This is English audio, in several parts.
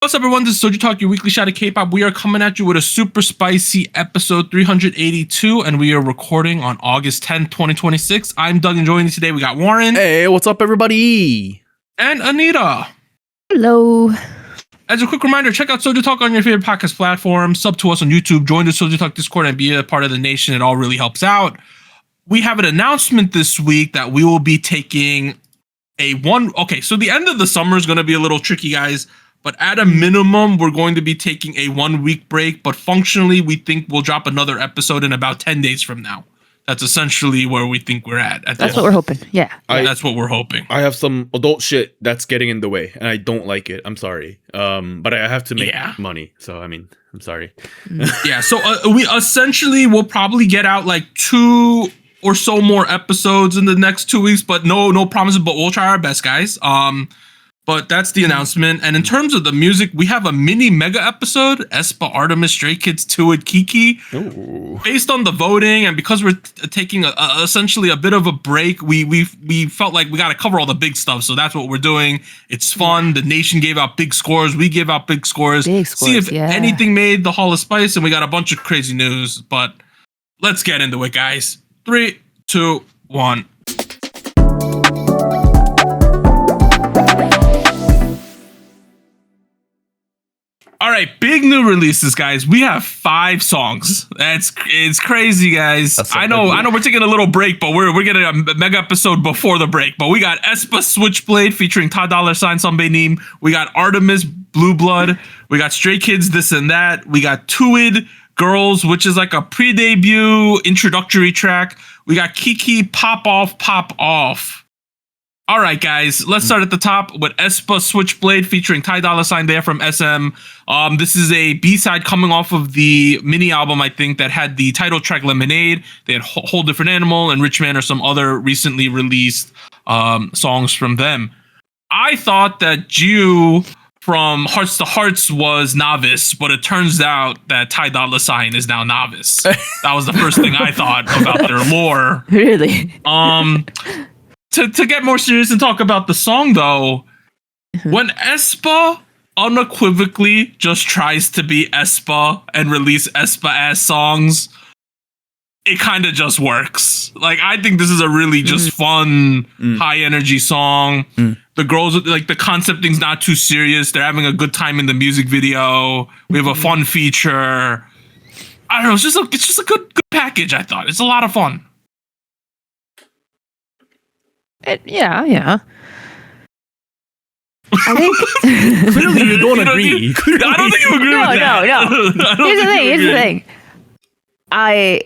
What's up, everyone? This is SojuTalk, your weekly shot of K-pop. We are coming at you with a super spicy episode 382, and we are recording on August 10th, 2026. I'm Doug, and joining me today, we got Warren. Hey, what's up, everybody? And Anita. Hello. As a quick reminder, check out SojuTalk on your favorite podcast platform, sub to us on YouTube, join the SojuTalk Discord, and be a part of the nation. It all really helps out. We have an announcement this week that we will be taking so the end of the summer is going to be a little tricky, guys. But at a minimum, we're going to be taking a 1 week break. But functionally, we think we'll drop another episode in about 10 days from now. That's essentially where we think we're at. That's what we're hoping. Yeah. That's what we're hoping. I have some adult shit that's getting in the way, and I don't like it. I'm sorry. But I have to make money. So, I mean, I'm sorry. Yeah. So we essentially will probably get out like 2 or so more episodes in the next 2 weeks. But no promises. But we'll try our best, guys. But that's the announcement. And in terms of the music, we have a mini mega episode, aespa, ARTMS, Stray Kids, TUIDE, KiiiKiii. Based on the voting, and because we're taking essentially a bit of a break, we felt like we got to cover all the big stuff. So that's what we're doing. It's fun. The nation gave out big scores. We gave out big scores. See if anything made the Hall of Spice, and we got a bunch of crazy news. But let's get into it, guys. 3, 2, 1. All right, big new releases, guys. We have 5 songs. It's crazy, guys. I know we're taking a little break, but we're getting a mega episode before the break. But we got aespa Switchblade featuring Dolla, Sambae. We got ARTMS Blue Blood. We got Stray Kids This and That. We got TUIDE Girls, which is like a pre-debut introductory track. We got KiiiKiii Pop Off. All right, guys, let's start at the top with aespa Switchblade featuring Dolla there from SM. This is a B-side coming off of the mini album, I think, that had the title track Lemonade. They had Whole Different Animal and Rich Man or some other recently released songs from them. I thought that Ju from Hearts to Hearts was Novice, but it turns out that Dolla is now Novice. That was the first thing I thought about their lore. Really? To get more serious and talk about the song, though, when aespa unequivocally just tries to be aespa and release aespa-ass songs, it kind of just works. Like, I think this is a really just fun, high-energy song. The girls, like, the concepting's not too serious. They're having a good time in the music video. We have a fun feature. I don't know, it's just a good package, I thought. It's a lot of fun. Yeah. I think clearly you don't agree. I don't think you agree with that. No. Here's the thing. I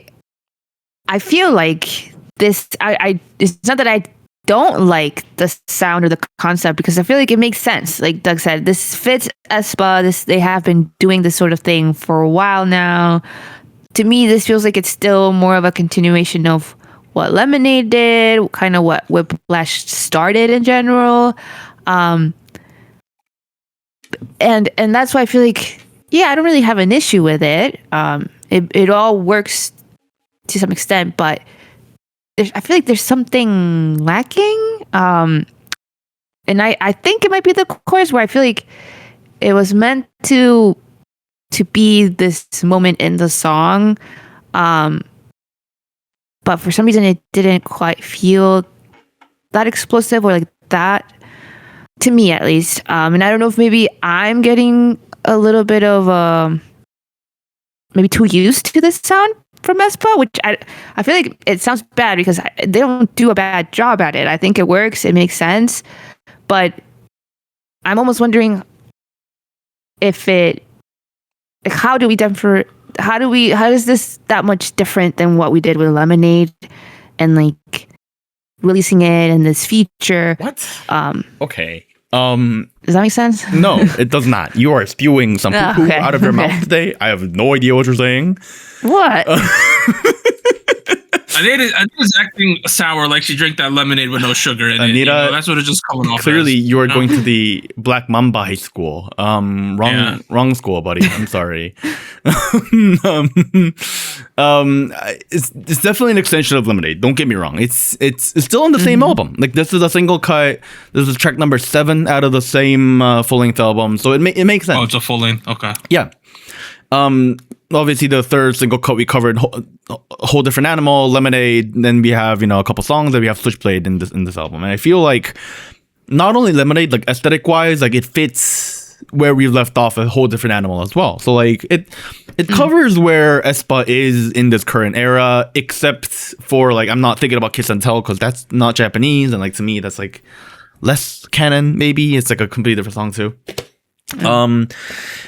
feel like this. It's not that I don't like the sound or the concept, because I feel like it makes sense. Like Doug said, this fits aespa. They have been doing this sort of thing for a while now. To me, this feels like it's still more of a continuation of what Lemonade did, kind of what Whiplash started in general. And that's why I feel like, I don't really have an issue with it. It all works to some extent, but I feel like there's something lacking. And I think it might be the chorus where I feel like it was meant to be this moment in the song. But for some reason, it didn't quite feel that explosive or like that, to me at least. And I don't know if maybe I'm getting a little bit of maybe too used to this sound from aespa, which I feel like it sounds bad because they don't do a bad job at it. I think it works, it makes sense, but I'm almost wondering if how is this that much different than what we did with Lemonade and like releasing it and this feature? What? Okay. Does that make sense? No, it does not. You are spewing some poo-poo out of your mouth today. I have no idea what you're saying. What? I think it's acting sour, like she drank that lemonade with no sugar in Anita, it. That's what it's just coming off. Clearly, you are going to the Black Mamba High School. Wrong school, buddy. I'm sorry. It's definitely an extension of Lemonade. Don't get me wrong. It's still on the same album. Like, this is a single cut. This is track number 7 out of the same full length album. So it makes sense. Oh, it's a full length. Okay. Yeah. Obviously the third single cut we covered whole different animal, Lemonade. Then we have, a couple songs that we have Switchblade in this album. And I feel like not only Lemonade, like aesthetic wise, like it fits where we left off a whole different animal as well. So like it covers where aespa is in this current era, except for like, I'm not thinking about Kiss and Tell because that's not Japanese, and like to me that's like less canon. Maybe it's like a completely different song too.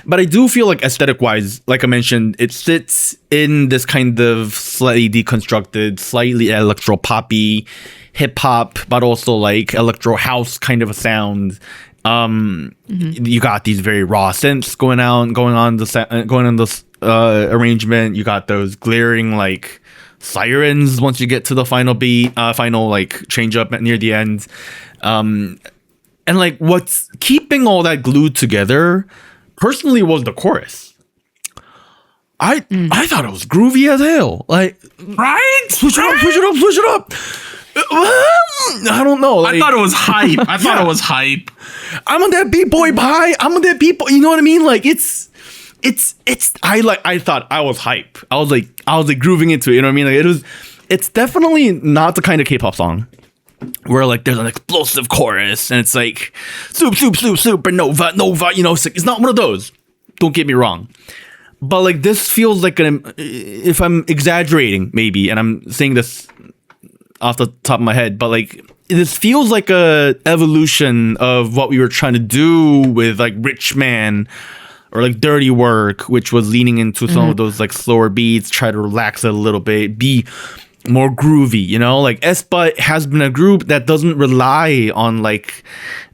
But I do feel like aesthetic wise, like I mentioned, it sits in this kind of slightly deconstructed, slightly electro poppy, hip hop, but also like electro house kind of a sound. You got these very raw synths going on this arrangement. You got those glaring like sirens once you get to the final beat, final like change up near the end. And like what's keeping all that glued together personally was the chorus. I thought it was groovy as hell. Like, right? Push it up. I don't know. Like, I thought it was hype. It was hype. I'm on that beat, boy. Bye. I'm on that beat, boy. You know what I mean? Like it's. I thought I was hype. I was like grooving into it. You know what I mean? Like it's definitely not the kind of K-pop song where like there's an explosive chorus and it's like supernova. It's not one of those. Don't get me wrong. But like this feels like if I'm exaggerating maybe, and I'm saying this off the top of my head, but like this feels like a evolution of what we were trying to do with like Rich Man or like Dirty Work, which was leaning into some of those like slower beats, try to relax it a little bit, be more groovy, like aespa has been a group that doesn't rely on like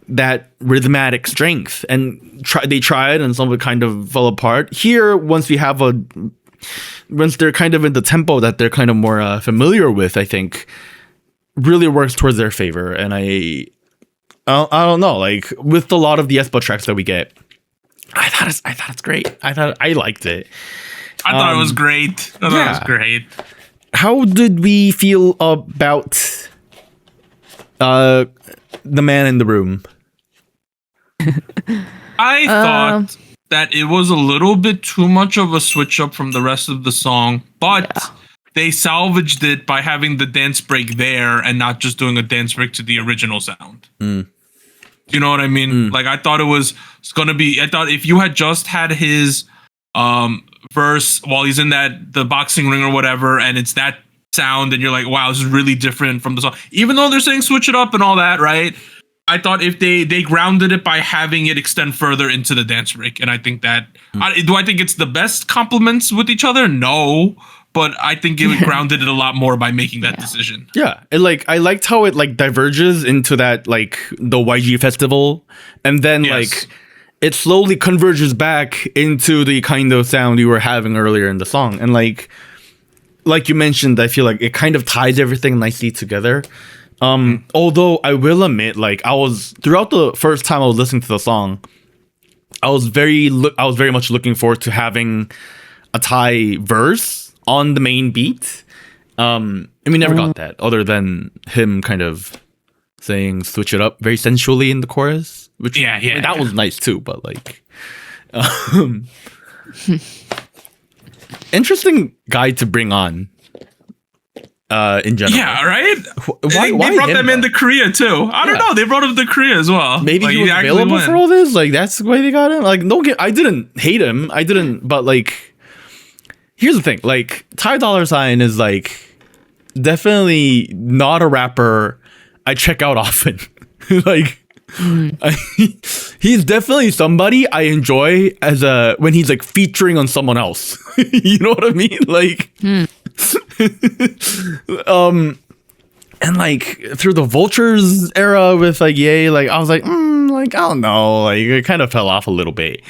that rhythmatic strength, and they tried and some of it kind of fell apart. Here, once they're kind of in the tempo that they're kind of more familiar with, I think really works towards their favor. And I don't know, like with a lot of the aespa tracks that we get, I thought it's great. I liked it. I thought it was great. It was great. How did we feel about the man in the room? I thought that it was a little bit too much of a switch up from the rest of the song, but they salvaged it by having the dance break there and not just doing a dance break to the original sound. You know what I mean? Like I thought I thought if you had just had his verse while he's in the boxing ring or whatever, and it's that sound, and you're like, wow, this is really different from the song. Even though they're saying switch it up and all that, right? I thought if they grounded it by having it extend further into the dance break, and I think that do I think it's the best complements with each other? No, but I think it grounded it a lot more by making that decision. Yeah, I liked how it like diverges into that like the YG festival, and then like it slowly converges back into the kind of sound you were having earlier in the song, and like you mentioned, I feel like it kind of ties everything nicely together. Although I will admit, like I was throughout the first time I was listening to the song, I was very much looking forward to having a Thai verse on the main beat. And we never got that, other than him kind of saying "switch it up" very sensually in the chorus, which that was nice too. But like, interesting guy to bring on. In general, yeah, right. Why they brought them into Korea too? I don't know. They brought him to Korea as well. Maybe like, he was available for all this. Like that's the way they got him. Like I didn't hate him. I didn't. But like, here's the thing. Like Dolla is like definitely not a rapper I check out often. Like. He's definitely somebody I enjoy as when he's like featuring on someone else. You know what I mean? Like, and like through the Vultures era with like Ye, like I was like, like I don't know, like it kind of fell off a little bit.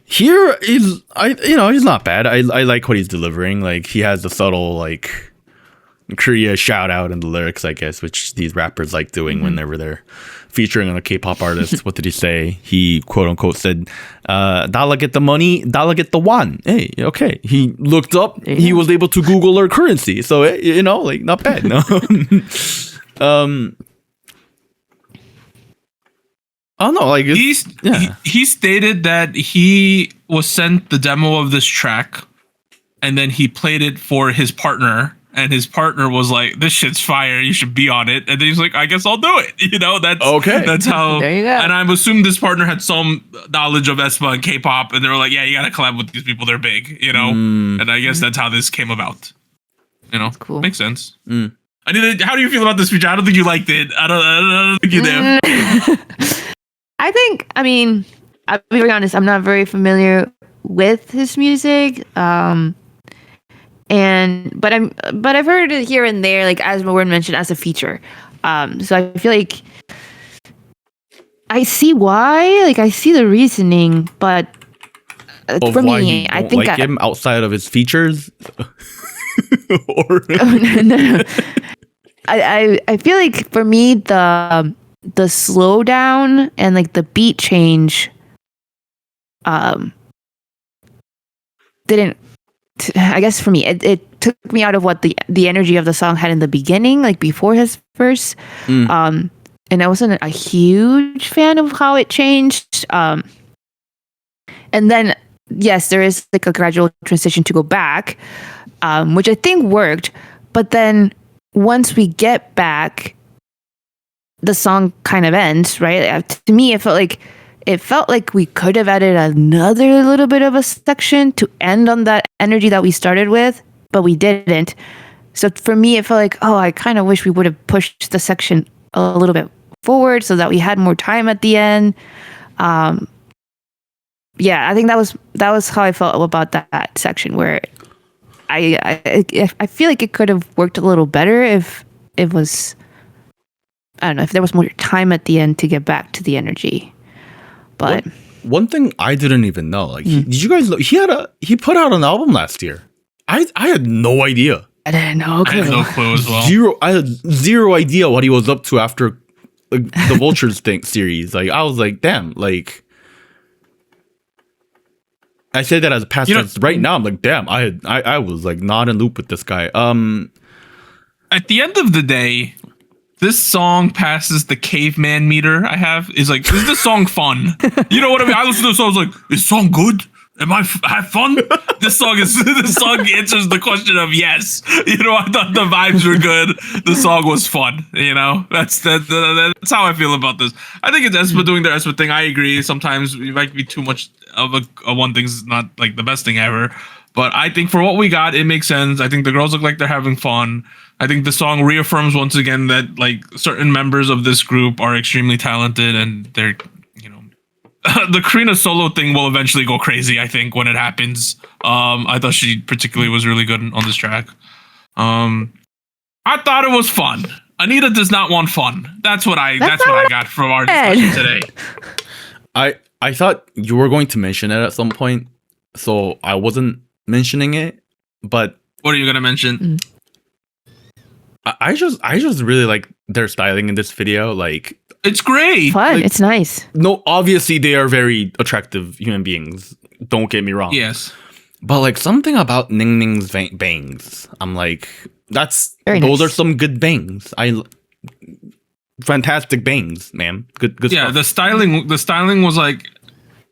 Here he's not bad. I like what he's delivering. Like he has the subtle like Korea shout out in the lyrics, I guess, which these rappers like doing whenever they're featuring on a K-pop artist. What did he say? He quote unquote said, "Dolla get the money, Dolla get the won." Hey, okay. He looked up. He was able to Google her currency. So like not bad. No. Oh no! Like he stated that he was sent the demo of this track, and then he played it for his partner, and his partner was like, "This shit's fire. You should be on it." And then he's like, "I guess I'll do it." That's okay. That's how. There you go. And I'm assuming this partner had some knowledge of aespa and K-pop, and they were like, "Yeah, you gotta collab with these people. They're big." And I guess that's how this came about. Cool. Makes sense. How do you feel about this feature? I don't think you liked it. I don't think you did. I mean, I'll be very honest, I'm not very familiar with his music. But I've heard it here and there, like as Warren mentioned, as a feature. So I feel like I see why, like I see the reasoning, but for me, I think like him outside of his features. No. I feel like for me the slowdown and like the beat change didn't, I guess for me it took me out of what the energy of the song had in the beginning, like before his verse. And I wasn't a huge fan of how it changed, and then yes, there is like a gradual transition to go back, which I think worked, but then once we get back, the song kind of ends, right? To me, it felt like we could have added another little bit of a section to end on that energy that we started with, but we didn't. So for me, it felt like, I kind of wish we would have pushed the section a little bit forward so that we had more time at the end. I think that was how I felt about that section, where I feel like it could have worked a little better if it was, I don't know, if there was more time at the end to get back to the energy. But one thing I didn't even know, like, did you guys know he put out an album last year? I had no idea. I didn't know. I had no clue as well. I had zero idea what he was up to after the Vultures series. Like, I was like, damn, like, I say that as a past tense. Right now, I'm like, damn, I was like not in loop with this guy. At the end of the day, this song passes the caveman meter I have. Is like, is this song fun? You know what I mean? I listen to this song, I was like, is this song good? Am I have fun? This song answers the question of yes. I thought the vibes were good. The song was fun. That's how I feel about this. I think it's aespa doing their aespa thing. I agree. Sometimes it might be too much of a one thing's not like the best thing ever. But I think for what we got, it makes sense. I think the girls look like they're having fun. I think the song reaffirms once again that like certain members of this group are extremely talented, and they're, the Karina solo thing will eventually go crazy, I think, when it happens. I thought she particularly was really good on this track. I thought it was fun. Anita does not want fun. That's what I got from our discussion today. I thought you were going to mention it at some point, so I wasn't mentioning it. But what are you gonna mention? I just really like their styling in this video. Like, it's great. Fun. Like, it's nice. No, obviously they are very attractive human beings. Don't get me wrong. Yes. But like something about Ning Ning's bangs, I'm like, those nice. are some good bangs. Fantastic bangs, man. Good yeah, stuff. the styling was like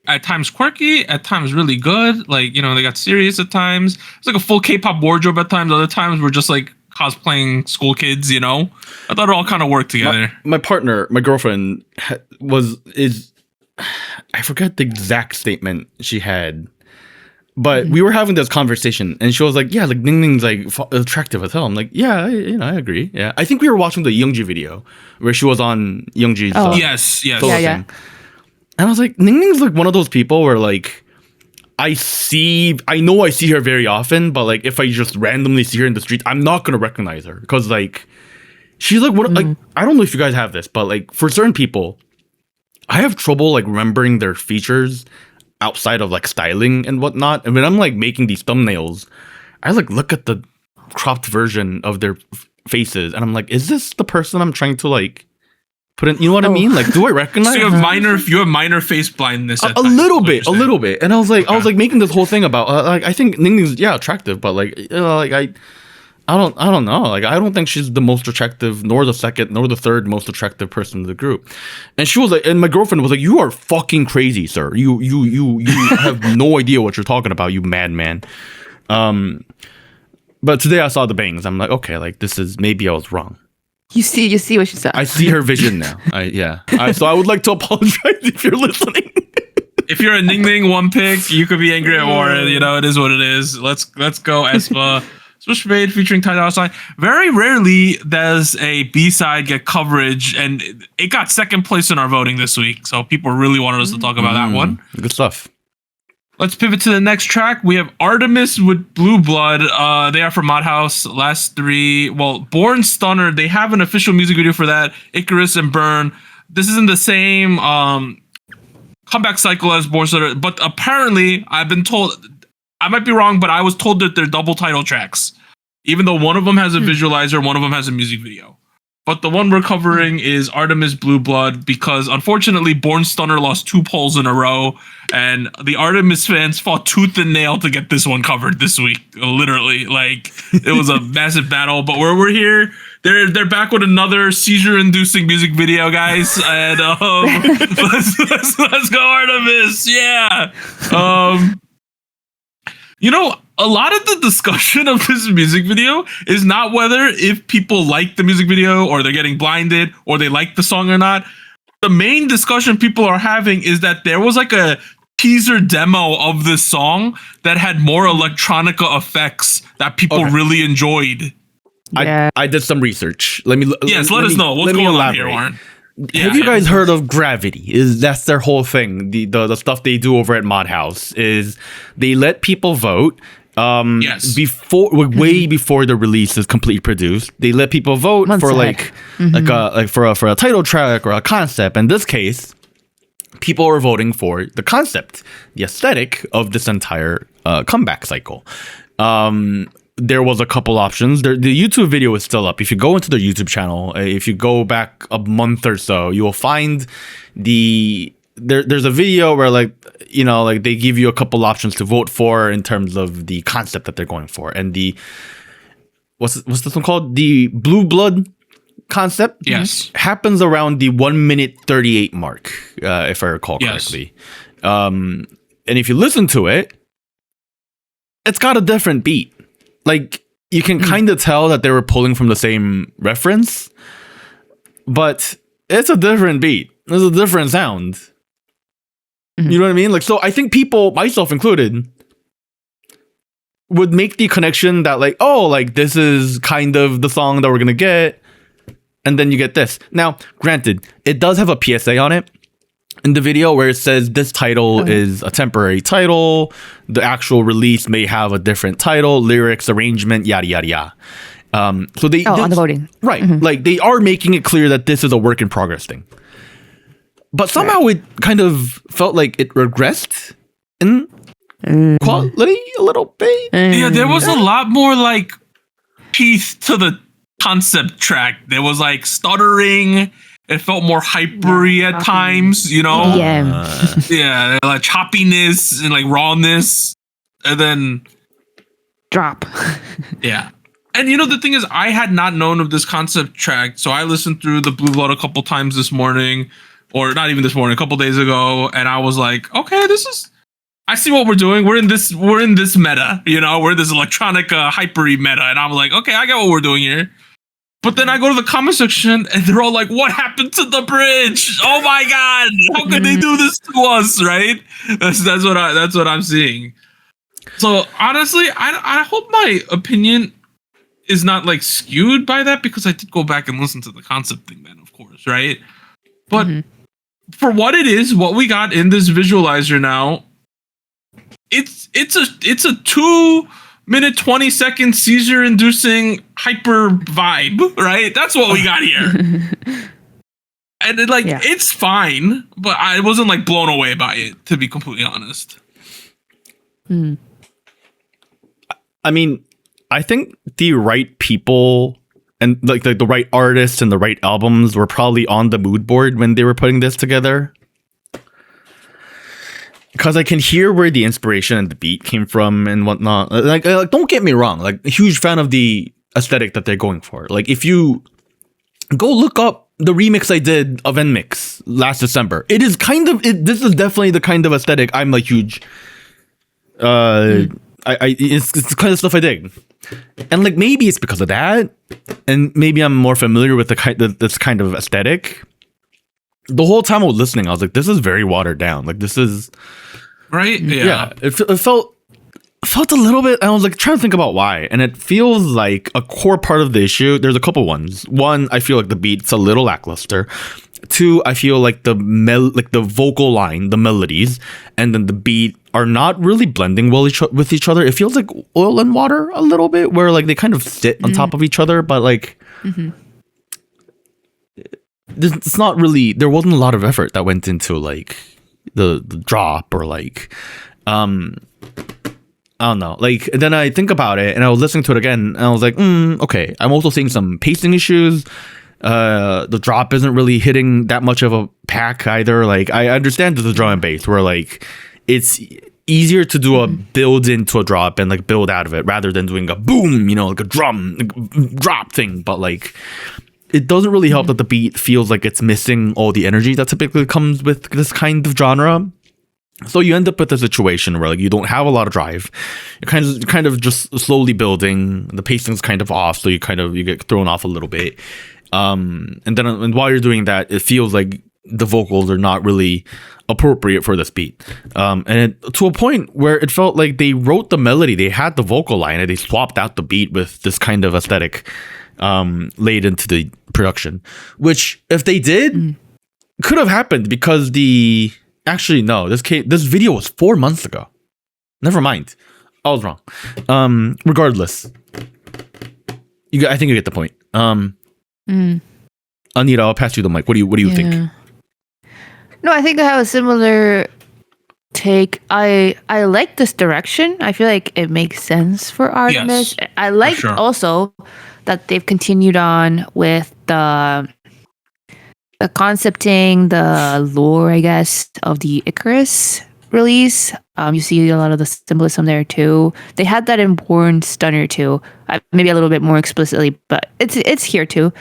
at times quirky, at times really good. Like, they got serious at times. It's like a full K-pop wardrobe at times. Other times we're just like cosplaying school kids, I thought it all kind of worked together. My partner, my girlfriend, I forget the exact statement she had, but we were having this conversation, and she was like, "Yeah, like Ning Ning's like attractive as hell." I'm like, "Yeah, I agree." Yeah, I think we were watching the Youngji video where she was on Youngji's. Yes. Yeah. And I was like, Ning Ning's like one of those people where like I know I see her very often, but like if I just randomly see her in the street, I'm not gonna recognize her because like she's like what like I don't know if you guys have this, but like for certain people, I have trouble like remembering their features outside of like styling and whatnot. And when I'm like making these thumbnails, I like look at the cropped version of their faces, and I'm like, is this the person I'm trying to like put in. You know what I mean? Like, do I recognize? So you have minor face blindness. A little bit. And I was like making this whole thing about like I think Ningning's attractive, but like I don't know. Like, I don't think she's the most attractive, nor the second, nor the third most attractive person in the group. And she was like, and my girlfriend was like, "You are fucking crazy, sir. You have no idea what you're talking about, you madman." But today I saw the bangs. I'm like, okay, like this is, maybe I was wrong. You see what she said. I see her vision now. So I would like to apologize if you're listening. If you're a Ningning one pick, you could be angry at Warren. You know, it is what it is. Let's go, aespa. Switchblade featuring TUIDE. Very rarely does a B-side get coverage, and it got second place in our voting this week. So people really wanted us to talk about that one. Good stuff. Let's pivot to the next track. We have ARTMS with Blue Blood. They are from Madhouse. Last three. Well, Born Stunner. They have an official music video for that. Icarus and Burn. This is in the same comeback cycle as Born Stunner. But apparently, I've been told, I might be wrong, but I was told that they're double title tracks. Even though one of them has a visualizer, one of them has a music video. But the one we're covering is ARTMS Blue Blood because unfortunately Born Stunner lost 2 polls in a row, and the ARTMS fans fought tooth and nail to get this one covered this week. Literally, like it was a massive battle. But we're here. They're back with another seizure-inducing music video, guys, and let's go ARTMS, yeah. You know, a lot of the discussion of this music video is not whether if people like the music video or they're getting blinded or they like the song or not. The main discussion people are having is that there was like a teaser demo of this song that had more electronica effects that people really enjoyed. Yeah. I did some research. Let us know what's going on here, Warren. Have you guys heard of Gravity? That's their whole thing. The stuff they do over at Madhouse is they let people vote. Way before the release is completely produced, they let people vote for for a title track or a concept. In this case, people are voting for the concept, the aesthetic of this entire comeback cycle. There was a couple options. The YouTube video is still up. If you go into their YouTube channel, if you go back a month or so, you will find there's a video where they give you a couple options to vote for in terms of the concept that they're going for. And the what's this one called? The Blue Blood concept happens around the 1 minute 38 mark, if I recall correctly. And if you listen to it, it's got a different beat. Like, you can kind of tell that they were pulling from the same reference, but it's a different beat. It's a different sound. Mm-hmm. You know what I mean? Like, so I think people, myself included, would make the connection that like, oh, like this is kind of the song that we're going to get. And then you get this. Now, granted, it does have a PSA on it in the video where it says this title is a temporary title. The actual release may have a different title, lyrics, arrangement, yada, yada, yada. So they on the voting. Right. Mm-hmm. Like they are making it clear that this is a work in progress thing. But somehow it kind of felt like it regressed in quality a little bit. Yeah, there was a lot more like teeth to the concept track. There was like stuttering. It felt more hypery at times, you know? Yeah, like choppiness and like rawness. And then drop. Yeah. And you know, the thing is, I had not known of this concept track, so I listened through the Blue Blood a couple times this morning, or not even this morning, a couple days ago, and I was like, okay, I see what we're doing. We're in this meta, you know, we're in this electronica hypery meta, and I'm like, okay, I get what we're doing here. But then I go to the comment section and they're all like, what happened to the bridge? Oh my God. How could they do this to us? Right? That's what I'm seeing. So honestly, I hope my opinion is not like skewed by that, because I did go back and listen to the concept thing then, of course, right? But for what it is, what we got in this visualizer now, it's a 2 minute 20-second seizure-inducing hyper vibe, right? That's what we got here. And it's fine, but I wasn't like blown away by it, to be completely honest. I mean, I think the right people and like the right artists and the right albums were probably on the mood board when they were putting this together. Because I can hear where the inspiration and the beat came from and whatnot. Like don't get me wrong, like a huge fan of the aesthetic that they're going for. Like if you go look up the remix I did of NMix last December, it is kind of this is definitely the kind of aesthetic I'm like huge. It's the kind of stuff I dig, and like maybe it's because of that, and maybe I'm more familiar with this kind of aesthetic. The whole time I was listening, I was like, "This is very watered down. Like this is right." Yeah. It felt a little bit. I was like trying to think about why, and it feels like a core part of the issue. There's a couple ones. One, I feel like the beat's a little lackluster. Two, I feel like the vocal line, the melodies, and then the beat are not really blending well with each other. It feels like oil and water a little bit, where like they kind of sit on top of each other, but like it's not really. There wasn't a lot of effort that went into like the drop or like I don't know. Like then I think about it, and I was listening to it again, and I was like, okay. I'm also seeing some pacing issues. The drop isn't really hitting that much of a pack either. Like I understand the drum and bass where like it's easier to do a build into a drop and like build out of it rather than doing a boom, like a drum like, drop thing. But like it doesn't really help that the beat feels like it's missing all the energy that typically comes with this kind of genre. So you end up with a situation where like you don't have a lot of drive. You're kind of just slowly building. The pacing's kind of off, so you get thrown off a little bit. And while you're doing that, it feels like the vocals are not really appropriate for this beat. To a point where it felt like they wrote the melody, they had the vocal line, and they swapped out the beat with this kind of aesthetic laid into the production. Which, if they did, could have happened because actually no, this video was 4 months ago. Never mind, I was wrong. Regardless, I think you get the point. Anita, I'll pass you the mic. What do you think? No, I think I have a similar take. I like this direction. I feel like it makes sense for ARTMS. Yes, I like also that they've continued on with the concepting, the lore, I guess, of the Icarus release. You see a lot of the symbolism there too. They had that in Born Stunner too, maybe a little bit more explicitly, but it's here too.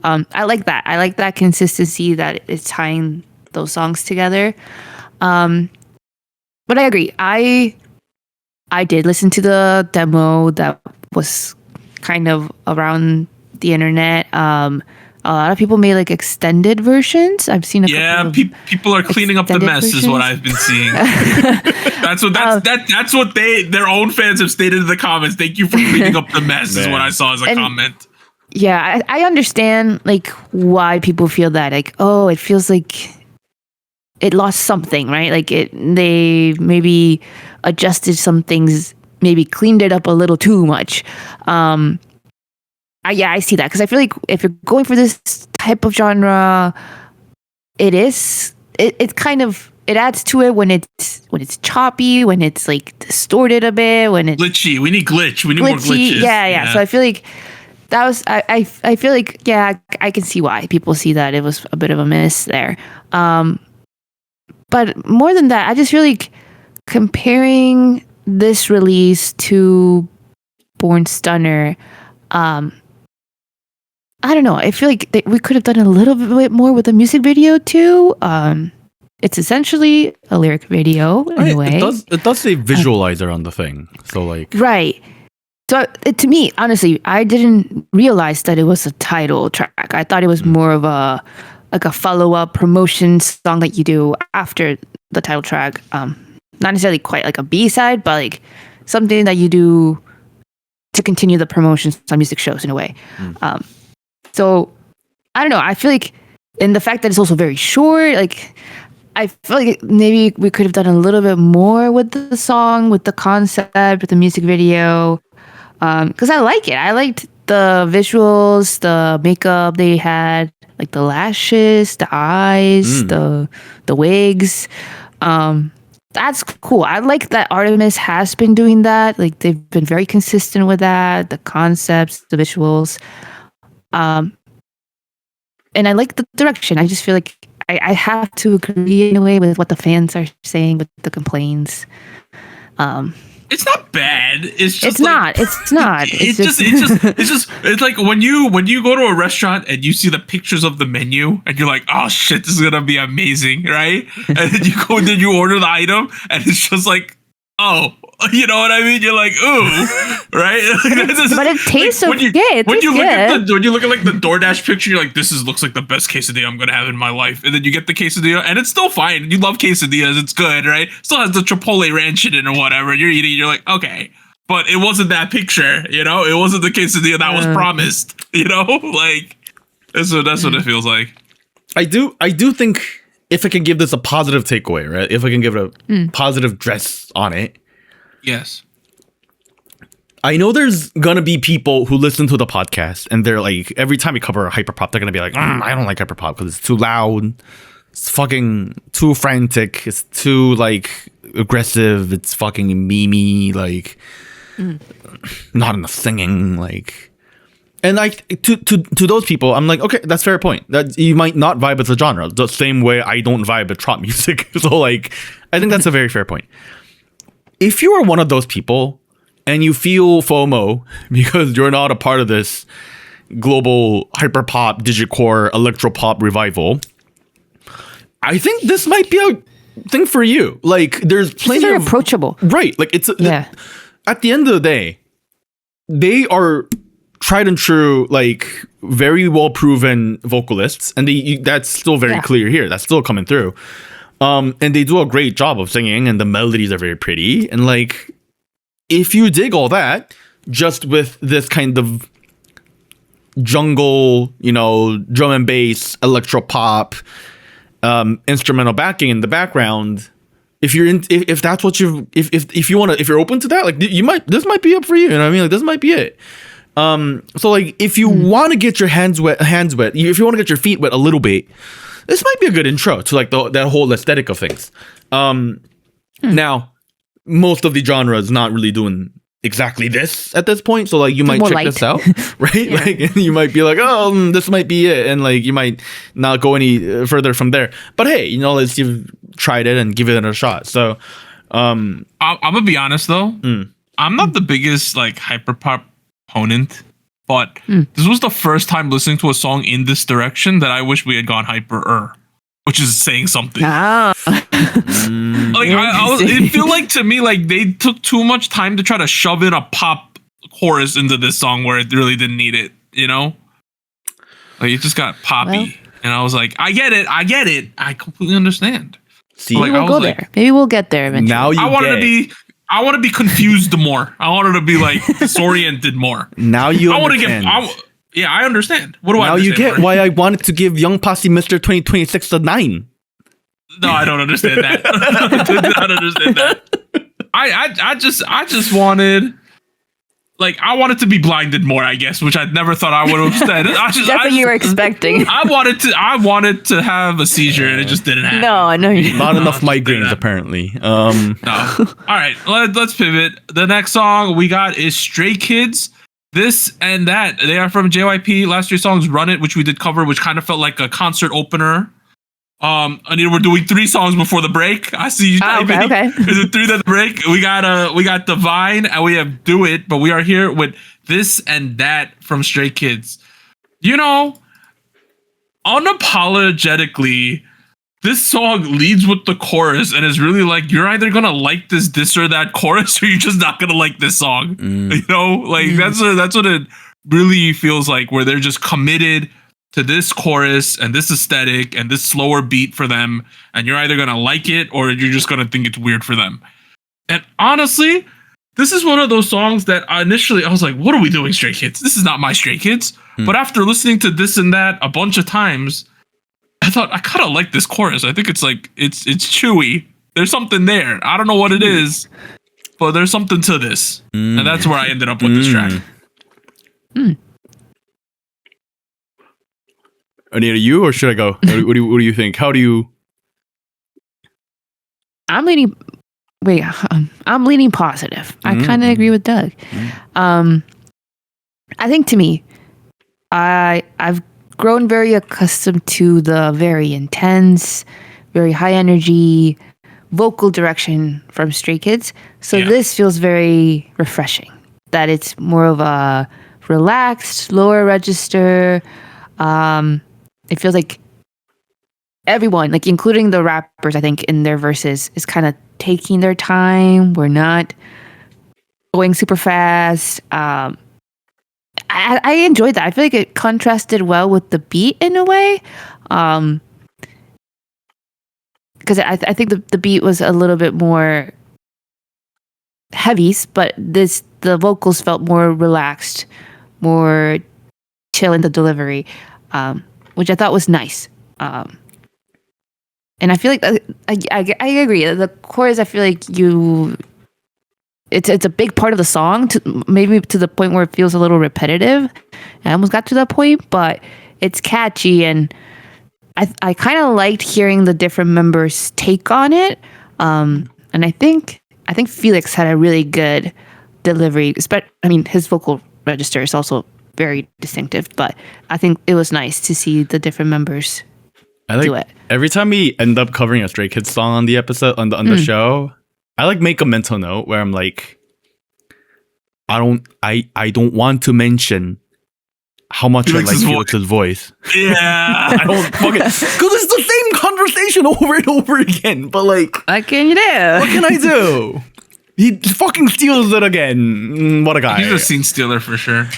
I like that. I like that consistency that it's tying those songs together. But I agree. I did listen to the demo that was kind of around the internet. A lot of people made like extended versions. I've seen people are cleaning up the mess versions. Is what I've been seeing. that's what their own fans have stated in the comments. Thank you for cleaning up the mess is what I saw as a comment. Yeah, I understand like why people feel that. Like, oh, it feels like it lost something, right? Like they maybe adjusted some things, maybe cleaned it up a little too much. I see that because I feel like if you're going for this type of genre, it kind of adds to it when it's choppy, when it's like distorted a bit, when it's glitchy. We need glitch. We need more glitches. Yeah. So I feel like that was I feel like I can see why people see that it was a bit of a miss there. But more than that, I just feel like comparing this release to Born Stunner, I don't know. I feel like we could have done a little bit more with the music video too. It's essentially a lyric video in a way. It does say visualizer on the thing. So like right. So to me, honestly, I didn't realize that it was a title track. I thought it was more of a follow-up promotion song that you do after the title track. Not necessarily quite like a B-side, but like something that you do to continue the promotions on music shows in a way. So I don't know. I feel like, and the fact that it's also very short, like I feel like maybe we could have done a little bit more with the song, with the concept, with the music video. Because I like it. I liked the visuals, the makeup they had, like the lashes, the eyes, the wigs. That's cool. I like that ARTMS has been doing that. Like they've been very consistent with that. The concepts, the visuals. And I like the direction. I just feel like I have to agree in a way with what the fans are saying with the complaints. It's not bad. It's just it's not. It's like when you go to a restaurant and you see the pictures of the menu and you're like, oh shit, this is gonna be amazing, right? And then you go and then you order the item and it's just like, oh, you know what I mean? You're like, ooh, right? But it tastes so good. When you look at like the DoorDash picture, you're like, looks like the best quesadilla I'm gonna have in my life. And then you get the quesadilla, and it's still fine. You love quesadillas, it's good, right? Still has the chipotle ranch in it or whatever. You're eating, you're like, okay. But it wasn't that picture, you know? It wasn't the quesadilla that was promised, you know? Like, that's what it feels like. I do think if I can give this a positive takeaway, right? If I can give it a positive dress on it. Yes. I know there's gonna be people who listen to the podcast and they're like, every time we cover hyperpop, they're gonna be like, I don't like hyperpop because it's too loud, it's fucking too frantic, it's too like aggressive, it's fucking memey, like not enough singing, like. And like to those people, I'm like, okay, that's fair point. That you might not vibe with the genre the same way I don't vibe with trap music. So like, I think that's a very fair point. If you are one of those people and you feel FOMO because you're not a part of this global hyperpop, digitcore, electropop revival, I think this might be a thing for you. Like, there's plenty it's very approachable, right? Like, it's at the end of the day, they are tried and true, like very well proven vocalists, and that's still very clear here. That's still coming through. And they do a great job of singing, and the melodies are very pretty. And like, if you dig all that, just with this kind of jungle, you know, drum and bass, electropop, instrumental backing in the background, if you're in, if that's what if you want to, if you're open to that, like this might be up for you. You know what I mean? Like, this might be it. So like, if you want to get your hands wet, if you want to get your feet wet a little bit, this might be a good intro to like that whole aesthetic of things. Now, most of the genre is not really doing exactly this at this point, so like you might check this out, right? Like, you might be like, oh, this might be it, and like you might not go any further from there. But hey, you know, let's you've tried it and give it a shot. So, I'm gonna be honest though, I'm not the biggest like hyperpop opponent. But this was the first time listening to a song in this direction that I wish we had gone hyper, which is saying something. Like it feel like to me like they took too much time to try to shove in a pop chorus into this song where it really didn't need it. You know, like it just got poppy, and I was like, I get it, I completely understand. See, like, we'll go there. Maybe we'll get there eventually. Now I want to be confused more. I wanted to be like disoriented more. Now you I want to get. I understand. What do I understand? Now you get why I wanted to give Young Posse Mr. 2026 a 9. No, I don't understand that. I did not understand that. I just wanted. Like, I wanted to be blinded more, I guess, which I never thought I would have said. That's what you were expecting. I wanted to have a seizure, and it just didn't happen. No, I know you didn't. Not enough migraines, apparently. No. All right, let's pivot. The next song we got is Stray Kids, This and That. They are from JYP. Last year's songs, Run It, which we did cover, which kind of felt like a concert opener. Anita, we're doing 3 songs before the break. I see you typing. Okay. Is it 3 at the break? We got Divine and we have Do It, but we are here with This and That from Stray Kids. You know, unapologetically, this song leads with the chorus and is really like, you're either gonna like this or that chorus, or you're just not gonna like this song. You know, like that's what it really feels like, where they're just committed to this chorus and this aesthetic and this slower beat for them, and you're either gonna like it or you're just gonna think it's weird for them. And honestly, this is one of those songs that initially I was like, what are we doing, Stray Kids? This is not my Stray Kids. But after listening to This and That a bunch of times, I thought I kind of like this chorus. I think it's like it's chewy. There's something there. I don't know what it is, but there's something to this. And that's where I ended up with this track. Anita, you or should I go? What do you think? How do you? I'm leaning positive. I kind of agree with Doug. I think to me, I've grown very accustomed to the very intense, very high energy vocal direction from Stray Kids. So this feels very refreshing. That it's more of a relaxed, lower register. It feels like everyone, like including the rappers, I think in their verses, is kind of taking their time. We're not going super fast. I enjoyed that. I feel like it contrasted well with the beat in a way. Because I think the beat was a little bit more heavy, but the vocals felt more relaxed, more chill in the delivery, which I thought was nice. And I feel like I agree. The chorus, I feel like it's a big part of the song, maybe to the point where it feels a little repetitive. I almost got to that point, but it's catchy, and I kind of liked hearing the different members' take on it. And I think Felix had a really good delivery. I mean, his vocal register is also very distinctive, but I think it was nice to see the different members do it. Every time we end up covering a Stray Kids song on the episode on the show, I make a mental note where I'm like, I don't want to mention how much I like Felix's voice. Yeah. I don't fucking, because it's the same conversation over and over again. But like, what can you do? What can I do? He fucking steals it again. What a guy. He's a scene stealer for sure.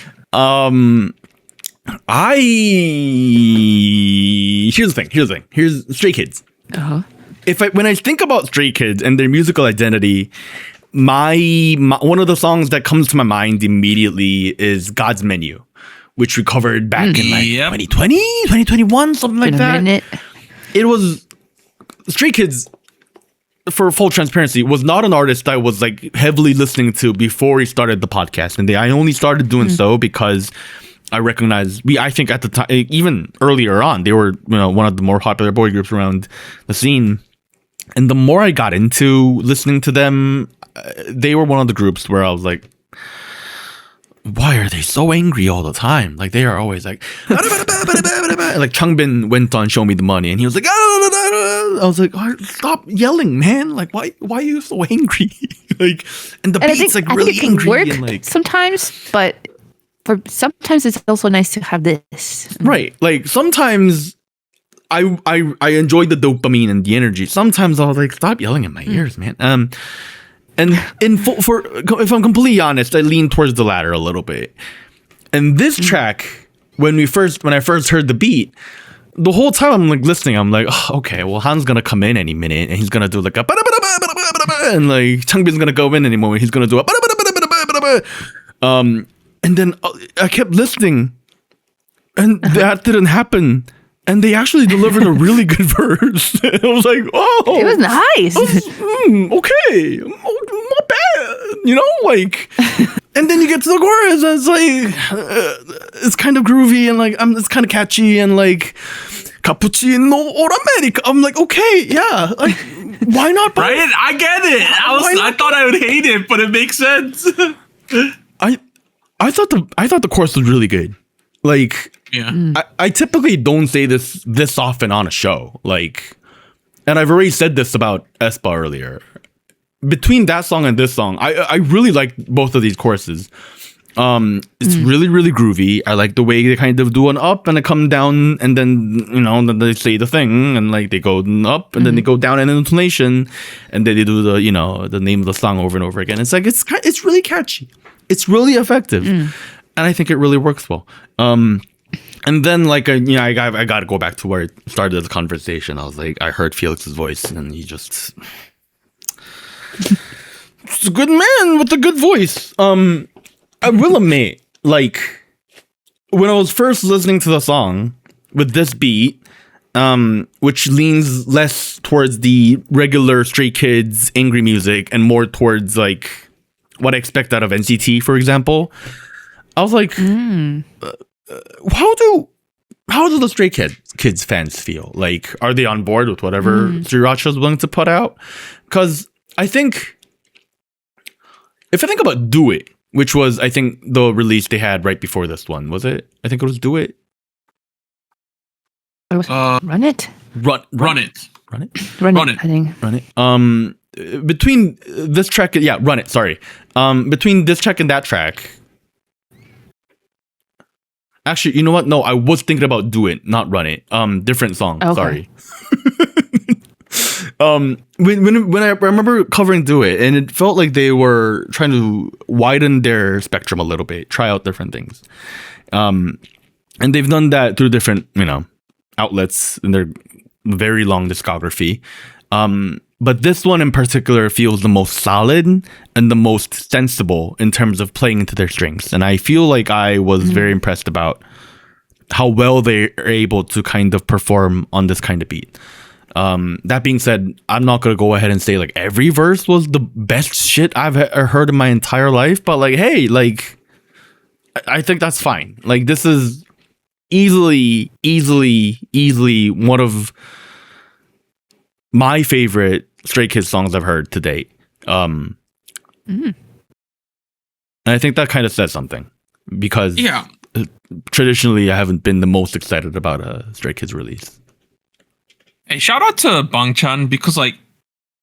Here's the thing. Here's Stray Kids. Uh-huh. When I think about Stray Kids and their musical identity, my one of the songs that comes to my mind immediately is God's Menu, which we covered back in 2020, 2021, something like that. Minute. It was Stray Kids, for full transparency, was not an artist I was like heavily listening to before he started the podcast, and I only started doing so because I recognized I think at the time, even earlier on, they were one of the more popular boy groups around the scene. And the more I got into listening to them, they were one of the groups where I was like, why are they so angry all the time? Like, they are always like, like Changbin went on Show Me the Money, and he was like, I was like, oh, stop yelling, man. Like, why are you so angry? Like, and the beat's like really angry. Work and like sometimes, but sometimes it's also nice to have this. Right. Like, sometimes I enjoyed the dopamine and the energy. Sometimes I was like, stop yelling in my ears, man. And if I'm completely honest, I lean towards the latter a little bit. And this track, when I first heard the beat, the whole time I'm like listening, I'm like, oh, okay, well, Han's gonna come in any minute, and he's gonna do like a and like Changbin's gonna go in any moment. He's gonna do a and then I kept listening, and that didn't happen. And they actually delivered a really good verse. I was like, oh. It was nice. Okay. Not bad. Like. And then you get to the chorus, and it's like, it's kind of groovy, and like, it's kind of catchy, and like, cappuccino or America. I'm like, okay, yeah. Like, why not? Right? I get it. I thought I would hate it, but it makes sense. I thought the chorus was really good. Like, yeah. I typically don't say this often on a show. Like, and I've already said this about aespa earlier. Between that song and this song, I really like both of these choruses. It's really, really groovy. I like the way they kind of do an up and a come down, and then then they say the thing, and like they go up and then they go down in intonation, and then they do the name of the song over and over again. It's like it's really catchy. It's really effective. And I think it really works well. And then like I got to go back to where it started the conversation. I was like, I heard Felix's voice, and he just it's a good man with a good voice. I will admit, like, when I was first listening to the song with this beat, which leans less towards the regular Stray Kids angry music and more towards like what I expect out of NCT, for example. I was like, how do the Stray Kids fans feel? Like, are they on board with whatever Sriracha is willing to put out? Because I think, if I think about Do It, which was, I think, the release they had right before this one. Was it? I think it was Do It. Run It. Run It. Run It. I think. Run It. Between this track, Run It. Sorry. Between this track and that track. Actually, you know what? No, I was thinking about Do It, not Run It. Different song. Okay. Sorry. When I remember covering Do It, and it felt like they were trying to widen their spectrum a little bit, try out different things. And they've done that through different, outlets in their very long discography. But this one in particular feels the most solid and the most sensible in terms of playing into their strengths. And I feel like I was very impressed about how well they are able to kind of perform on this kind of beat. That being said, I'm not going to go ahead and say like every verse was the best shit I've heard in my entire life. But like, hey, like, I think that's fine. Like, this is easily one of my favorite Stray Kids songs I've heard to date. And I think that kind of says something because traditionally I haven't been the most excited about a Stray Kids release. Hey, shout out to Bangchan because like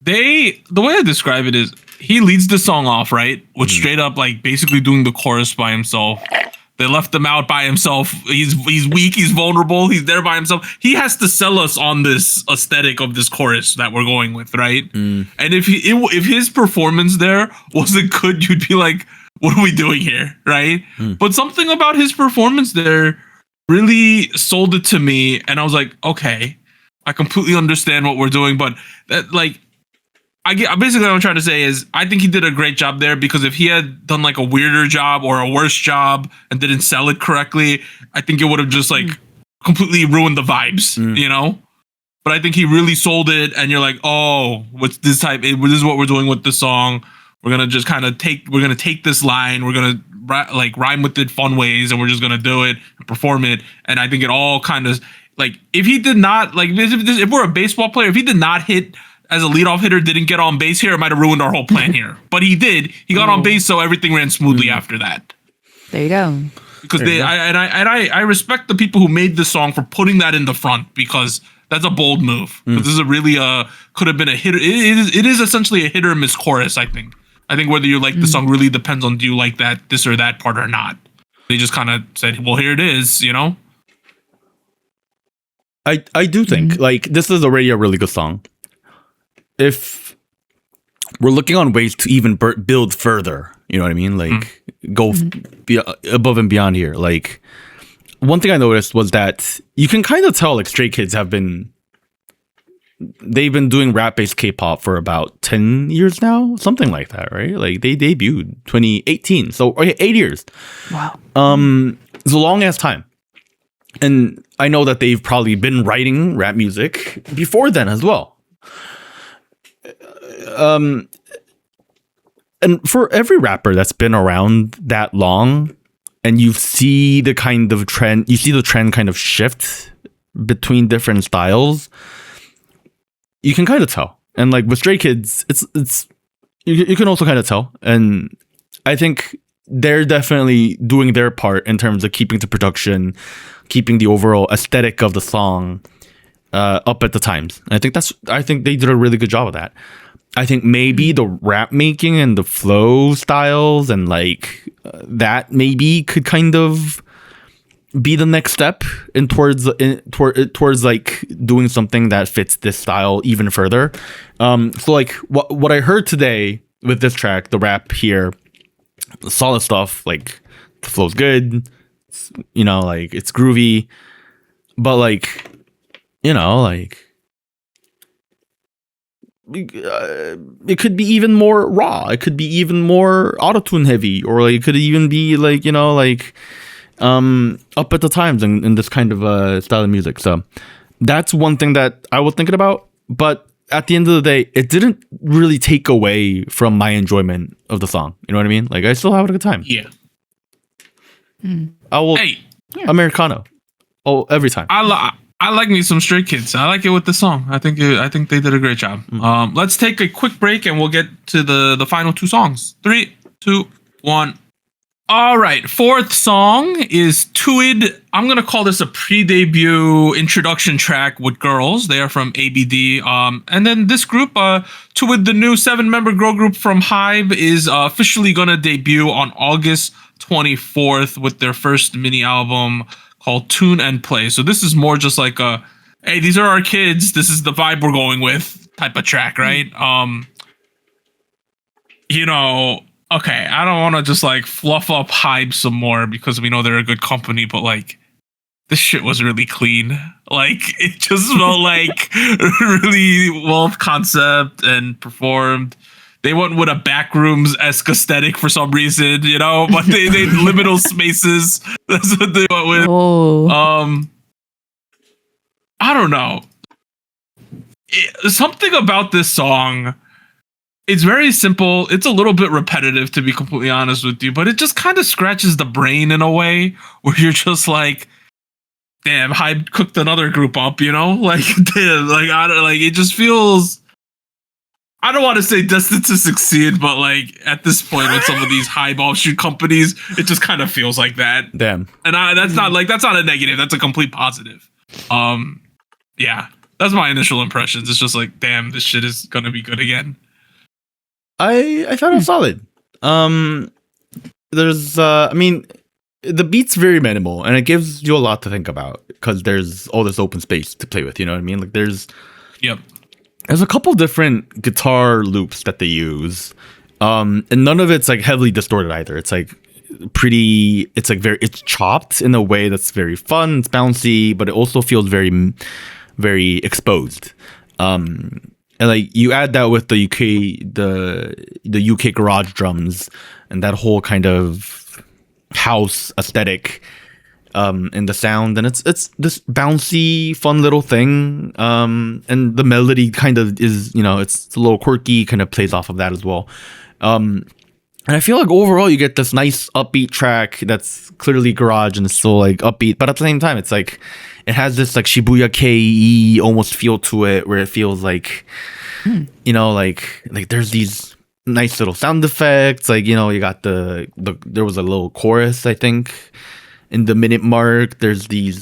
the way I describe it is he leads the song off, right? With straight up like basically doing the chorus by himself. They left him out by himself. He's weak. He's vulnerable. He's there by himself. He has to sell us on this aesthetic of this chorus that we're going with, right? And if his performance there wasn't good, you'd be like, "What are we doing here?" Right? But something about his performance there really sold it to me, and I was like, "Okay, I completely understand what we're doing." But that, like, basically what I'm trying to say is I think he did a great job there because if he had done like a weirder job or a worse job and didn't sell it correctly, I think it would have just like completely ruined the vibes, But I think he really sold it, and you're like, oh, what's this type? This is what we're doing with the song. We're gonna just kind of take this line, we're gonna like rhyme with it fun ways, and we're just gonna do it and perform it. And I think it all kind of like if he did not like if we're a baseball player, if he did not hit as a leadoff hitter, didn't get on base here, it might have ruined our whole plan here. But he did. He got on base, so everything ran smoothly after that. There you go. Because I respect the people who made this song for putting that in the front because that's a bold move. This is a really could have been a hit. It is essentially a hit or miss chorus. I think whether you like the song really depends on do you like this or that part or not. They just kind of said, well, here it is, I do think like this is already a really good song. If we're looking on ways to even build further, you know what I mean? Like go above and beyond here. Like one thing I noticed was that you can kind of tell like Stray Kids they've been doing rap-based K-pop for about 10 years now, something like that, right? Like they debuted 2018, so 8 years. Wow. It's a long ass time. And I know that they've probably been writing rap music before then as well. And for every rapper that's been around that long and you see the trend kind of shift between different styles, you can kind of tell. And like with Stray Kids, it's you can also kind of tell. And I think they're definitely doing their part in terms of keeping the production, keeping the overall aesthetic of the song up at the times. I think they did a really good job of that. I think maybe the rap making and the flow styles and like that maybe could kind of be the next step towards like doing something that fits this style even further. So like what I heard today with this track, the rap here, solid stuff. Like the flow's good, like it's groovy, but like like. It could be even more raw. It could be even more autotune heavy, or like it could even be like up at the times in this kind of style of music. So that's one thing that I was thinking about. But at the end of the day, it didn't really take away from my enjoyment of the song. You know what I mean? Like I still have a good time. Yeah. I will Americano. Oh, every time. I like me some Stray Kids. I like it with the song. I think they did a great job. Let's take a quick break and we'll get to the final two songs. 3, 2, 1. All right, fourth song is TUIDE. I'm gonna call this a pre-debut introduction track with girls. They are from ABD. And then this group, TUIDE, the new 7-member girl group from HYBE, is officially gonna debut on August 24th with their first mini album called Tune and Play. So this is more just like a, hey, these are our kids. This is the vibe we're going with type of track, right? You know. Okay, I don't want to just like fluff up HYBE some more because we know they're a good company, but like this shit was really clean. Like it just felt like really well concept and performed. They went with a backrooms-esque aesthetic for some reason, you know, but they liminal spaces. That's what they went with. Oh. I don't know. Something about this song. It's very simple. It's a little bit repetitive, to be completely honest with you, but it just kind of scratches the brain in a way where you're just like, damn, HYBE cooked another group up, you know? Like, damn, like, I don't, like, it just feels, I don't want to say destined to succeed, but like, at this point with some of these HYBE offshoot companies, it just kind of feels like that. Damn. And that's not a negative. That's a complete positive. Yeah, that's my initial impressions. It's just like, damn, this shit is going to be good again. I thought it was solid. There's I mean, the beat's very minimal and it gives you a lot to think about because there's all this open space to play with, you know what I mean? Like there's a couple different guitar loops that they use. And none of it's like heavily distorted either. It's like pretty, it's like it's chopped in a way that's very fun, it's bouncy, but it also feels very, very exposed. And like you add that with the UK garage drums and that whole kind of house aesthetic in the sound, and it's this bouncy, fun little thing. And the melody kind of is, you know, it's a little quirky, kind of plays off of that as well. And I feel like overall you get this nice upbeat track that's clearly garage and it's still like upbeat, but at the same time it's like it has this like Shibuya KiiiKiii almost feel to it where it feels like, you know, like there's these nice little sound effects. Like, you know, you got there was a little chorus, I think, in the minute mark. There's the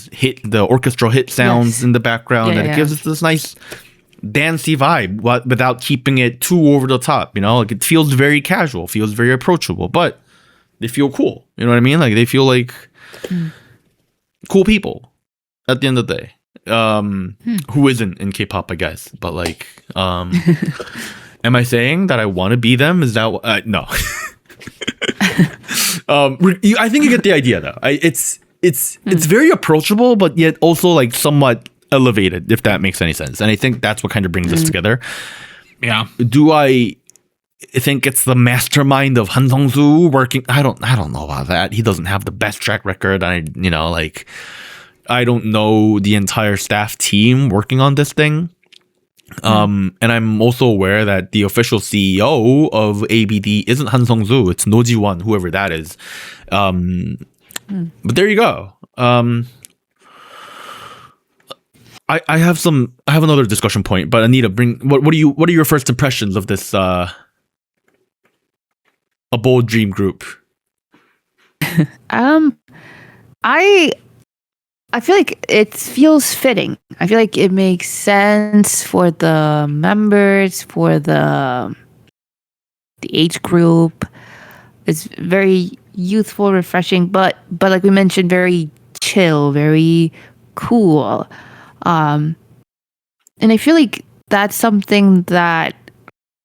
orchestral hit sounds in the background, and it gives us this nice dancey vibe without keeping it too over the top, you know? Like it feels very casual, feels very approachable, but they feel cool. You know what I mean? Like they feel like cool people at the end of the day. Who isn't in K-pop, I guess, but like am I saying that I want to be them? Is that no. I think you get the idea though. It's very approachable, but yet also like somewhat elevated, if that makes any sense. And I think that's what kind of brings us together. Yeah. Do I think it's the mastermind of Han Sung-soo working? I don't know about that. He doesn't have the best track record. I don't know the entire staff team working on this thing. And I'm also aware that the official CEO of ABD isn't Han Sung-soo. It's No Ji-won, whoever that is. But there you go. I have another discussion point, but Anita, what are your first impressions of this A Bold Dream group? I feel like it feels fitting. I feel like it makes sense for the members, for the age group. It's very youthful, refreshing, but like we mentioned, very chill, very cool. And I feel like that's something that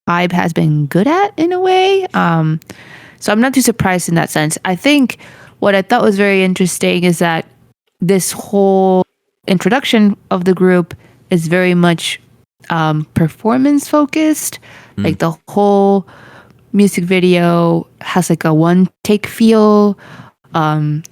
HYBE has been good at in a way. So I'm not too surprised in that sense. I think what I thought was very interesting is that this whole introduction of the group is very much performance focused. Like the whole music video has like a one take feel. The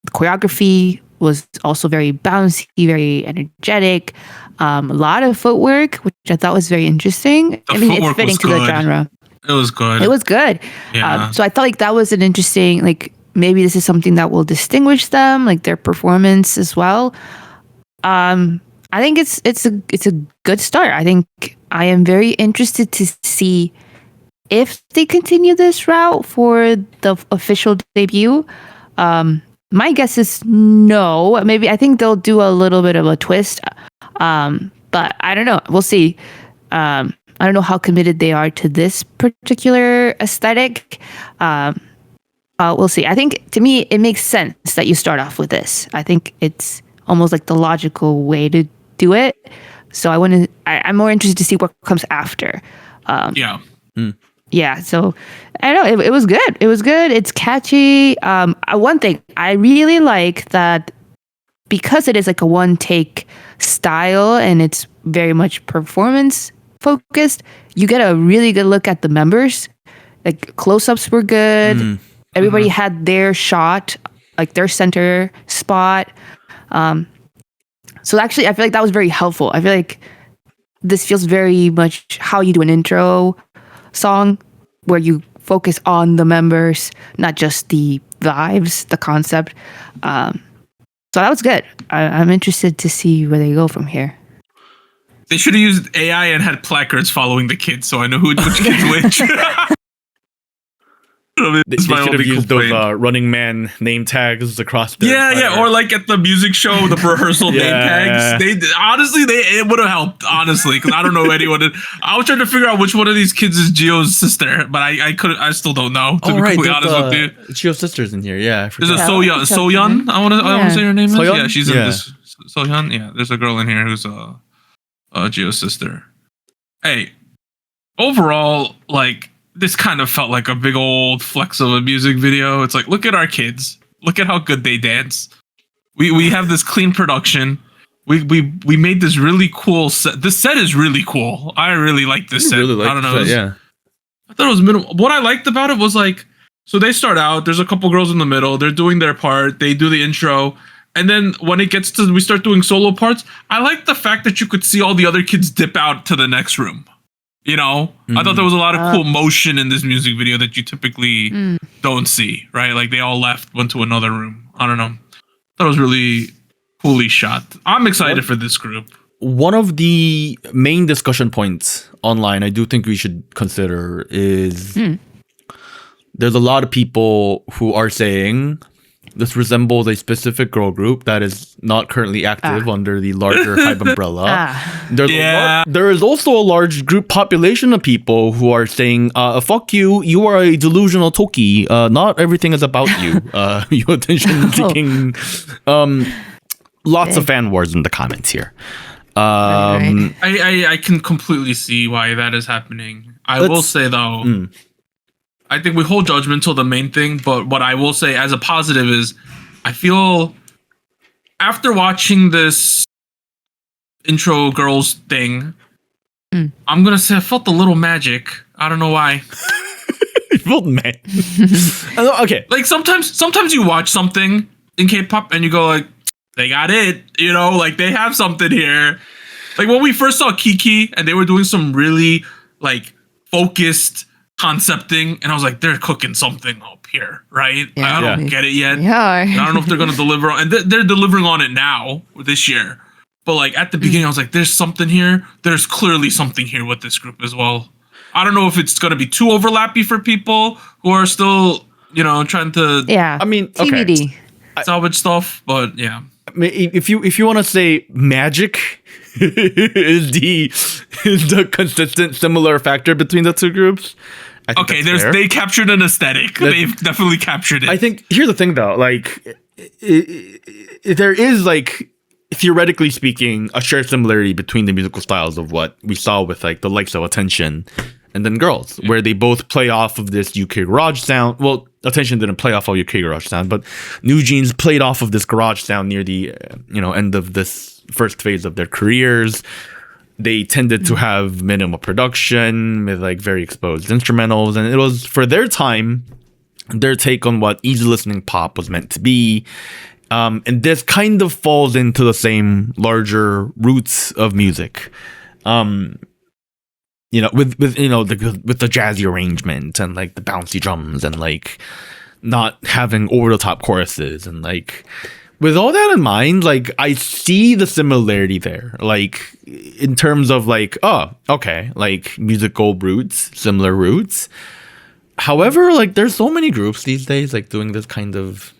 choreography was also very bouncy, very energetic. A lot of footwork, which I thought was very interesting. I mean, it's fitting to the genre. It was good. It was good. Yeah. So I thought like that was an interesting, like maybe this is something that will distinguish them, like their performance as well. I think it's a good start. I think I am very interested to see if they continue this route for the official debut. My guess is no. Maybe I think they'll do a little bit of a twist. But I don't know. We'll see. I don't know how committed they are to this particular aesthetic. We'll see. I think to me, it makes sense that you start off with this. I think it's almost like the logical way to do it. So I'm more interested to see what comes after. Yeah. So I don't know. It was good. It was good. It's catchy. One thing I really like that because it is like a one take style and it's very much performance focused, you get a really good look at the members. Like close-ups were good. Everybody had their shot, like their center spot. So actually, I feel like that was very helpful. I feel like this feels very much how you do an intro song where you focus on the members, not just the vibes, the concept. So that was good. I'm interested to see where they go from here. They should have used AI and had placards following the kids, so I know which kid's which. They should have used those Running Man name tags across the or like at the music show, the rehearsal name tags. It would have helped, honestly, because I don't know anyone. I was trying to figure out which one of these kids is Gio's sister, but I still don't know, to be completely honest with you. Gio's sister's in here, yeah. There's a Soyeon, I want to say her name is. Yeah, she's in this. Soyeon, yeah. There's a girl in here who's Gio's sister. Hey, overall, like, this kind of felt like a big old flex of a music video. It's like, look at our kids. Look at how good they dance. We have this clean production. We made this really cool set. This set is really cool. I really like this set. Really I don't know. I thought it was minimal. What I liked about it was like, so they start out, there's a couple girls in the middle. They're doing their part. They do the intro. And then when it gets to, we start doing solo parts. I like the fact that you could see all the other kids dip out to the next room. You know, I thought there was a lot of cool motion in this music video that you typically don't see, right? Like they all went to another room. I don't know. That was really coolly shot. I'm excited for this group. One of the main discussion points online I do think we should consider is there's a lot of people who are saying this resembles a specific girl group that is not currently active under the larger HYBE umbrella. There is also a large group population of people who are saying, fuck you, you are a delusional Toki. Not everything is about you. You attention-seeking. Lots of fan wars in the comments here. I can completely see why that is happening. I will say, though... I think we hold judgment till the main thing, but what I will say as a positive is I feel after watching this intro girls thing, I'm going to say I felt a little magic. I don't know why. You felt magic. Okay. Like sometimes you watch something in K-pop and you go like, they got it, you know, like they have something here. Like when we first saw KiiiKiii and they were doing some really like focused concepting, and I was like, they're cooking something up here, right? I don't get it yet. I don't know if they're going to deliver on, and they're delivering on it now this year. But like at the beginning, I was like, there's something here. There's clearly something here with this group as well. I don't know if it's going to be too overlappy for people who are still, you know, trying to. Yeah. I mean, TBD. Salvage stuff, but yeah. If you want to say magic is the consistent similar factor between the two groups. They captured an aesthetic. They've definitely captured it. I think here's the thing though, like there is like theoretically speaking a shared similarity between the musical styles of what we saw with like the likes of Attention and then Girls, where they both play off of this UK garage sound. Well, Attention didn't play off of UK garage sound, but New Jeans played off of this garage sound near the end of this first phase of their careers. They tended to have minimal production with like very exposed instrumentals, and it was for their time, their take on what easy listening pop was meant to be. And this kind of falls into the same larger roots of music. With the jazzy arrangement and like the bouncy drums and like not having over the top choruses and like with all that in mind, like I see the similarity there, like in terms of like, oh, okay, like musical roots, similar roots. However, like there's so many groups these days like doing this kind of